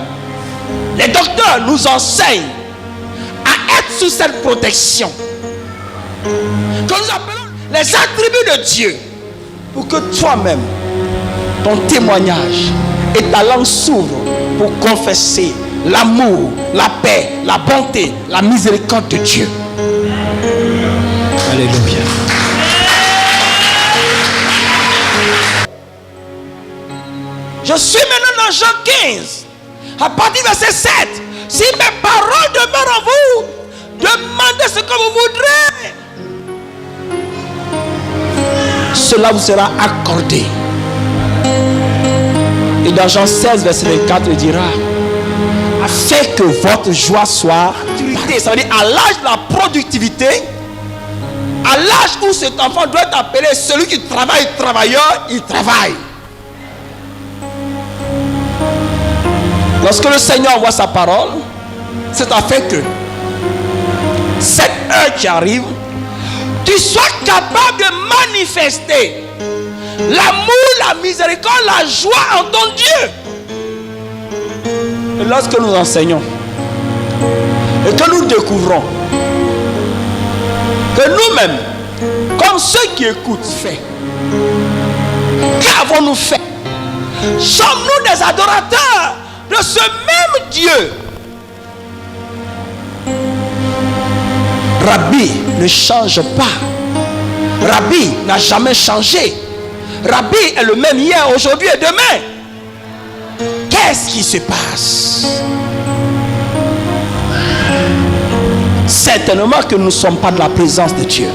les docteurs nous enseignent à être sous cette protection que nous appelons les attributs de Dieu, pour que toi-même, ton témoignage et ta langue s'ouvrent pour confesser l'amour, la paix, la bonté, la miséricorde de Dieu. Alléluia. Je suis maintenant dans Jean 15, à partir du verset 7. Si mes paroles demeurent en vous, demandez ce que vous voudrez, cela vous sera accordé. Et dans Jean 16, verset 24, il dira, afin que votre joie soit maturité, ça veut dire à l'âge de la productivité, à l'âge où cet enfant doit être appelé celui qui travaille, travailleur, il travaille. Lorsque le Seigneur envoie sa parole, c'est afin que cette heure qui arrive, tu sois capable de manifester l'amour, la miséricorde, la joie en ton Dieu. Et lorsque nous enseignons et que nous découvrons que nous-mêmes, comme ceux qui écoutent, fait, qu'avons-nous fait? Sommes-nous des adorateurs de ce même Dieu? Rabbi ne change pas. Rabbi n'a jamais changé. Rabbi est le même hier, aujourd'hui et demain. Qu'est-ce qui se passe? Certainement que nous ne sommes pas de la présence de Dieu.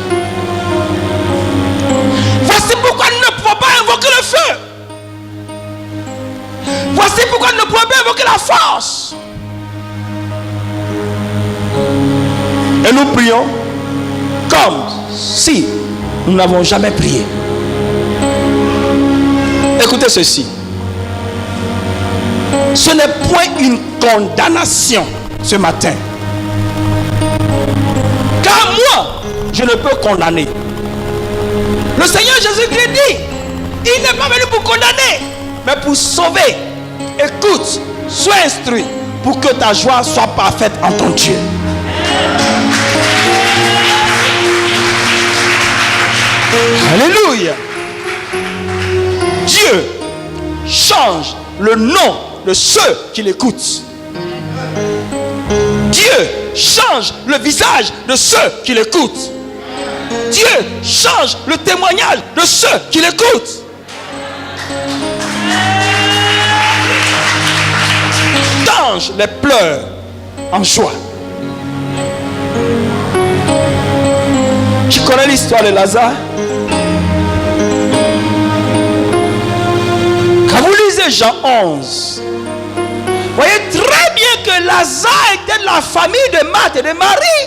Voici pourquoi nous ne pouvons pas invoquer le feu. Voici pourquoi nous ne pouvons pas invoquer la force. Et nous prions comme si nous n'avons jamais prié. Écoutez ceci. Ce n'est point une condamnation ce matin. Car moi, je ne peux condamner. Le Seigneur Jésus-Christ dit, il n'est pas venu pour condamner, mais pour sauver. Écoute, sois instruit pour que ta joie soit parfaite en ton Dieu. Alléluia. Dieu change le nom de ceux qui l'écoutent. Dieu change le visage de ceux qui l'écoutent. Dieu change le témoignage de ceux qui l'écoutent. Change les pleurs en joie. Tu connais l'histoire de Lazare? Quand vous lisez Jean 11, vous voyez très bien que Lazare était de la famille de Marthe et de Marie.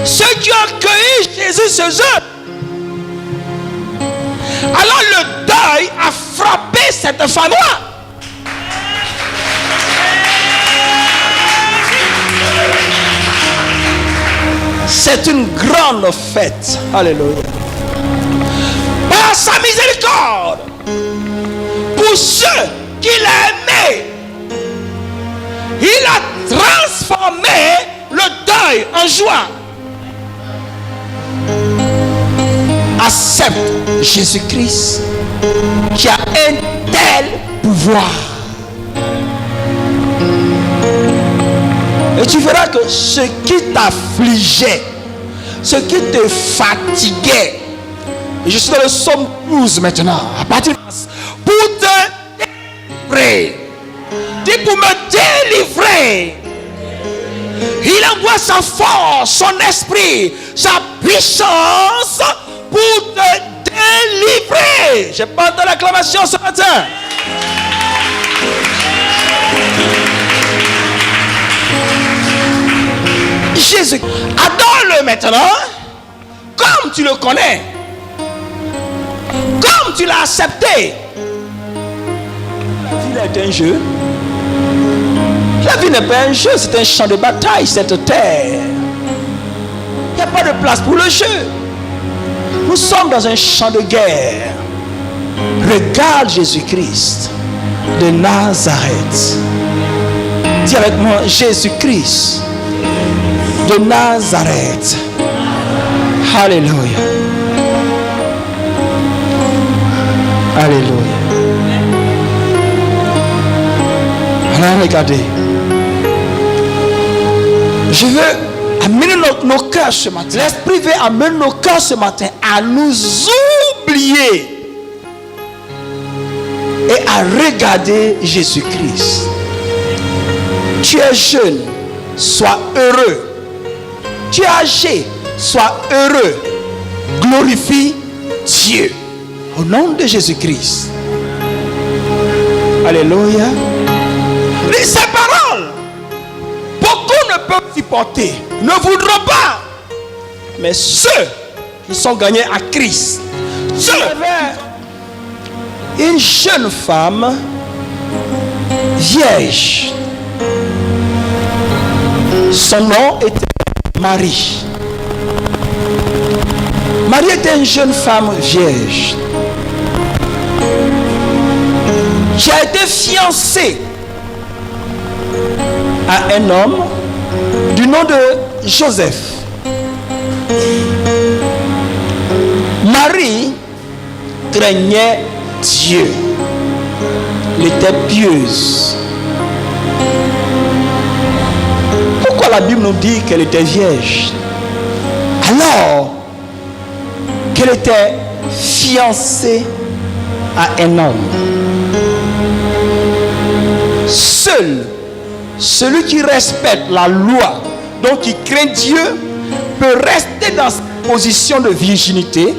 Ceux qui ont accueilli Jésus chez eux. Alors le deuil a frappé cette femme-là. C'est une grande fête. Alléluia. Par sa miséricorde, pour ceux qu'il a aimés, il a transformé le deuil en joie. Accepte Jésus-Christ qui a un tel pouvoir. Et tu verras que ce qui t'affligeait, ce qui te fatiguait, et je suis dans le psaume 12 maintenant, à partir de pour te délivrer, dis pour me délivrer. Il envoie sa force, son esprit, sa puissance pour te délivrer. Je parle de l'acclamation ce matin. Jésus, adore-le maintenant, comme tu le connais, comme tu l'as accepté. La vie est un jeu. La vie n'est pas un jeu, c'est un champ de bataille, cette terre. Il n'y a pas de place pour le jeu. Nous sommes dans un champ de guerre. Regarde Jésus-Christ de Nazareth. Dis avec moi, Jésus-Christ de Nazareth. Alléluia. Alléluia. Alors regardez. Je veux amener nos cœurs ce matin. L'Esprit veut amener nos cœurs ce matin à nous oublier et à regarder Jésus-Christ. Tu es jeune, sois heureux. Tu es âgé, sois heureux. Glorifie Dieu. Au nom de Jésus-Christ. Alléluia. Ces paroles, beaucoup ne peuvent supporter, ne voudront pas. Mais ceux qui sont gagnés à Christ, ceux une jeune femme vierge. Son nom était Marie. Marie était une jeune femme vierge qui a été fiancée à un homme du nom de Joseph. Marie craignait Dieu. Elle était pieuse. Pourquoi la Bible nous dit qu'elle était vierge alors qu'elle était fiancée à un homme? Seul celui qui respecte la loi, donc qui craint Dieu, peut rester dans sa position de virginité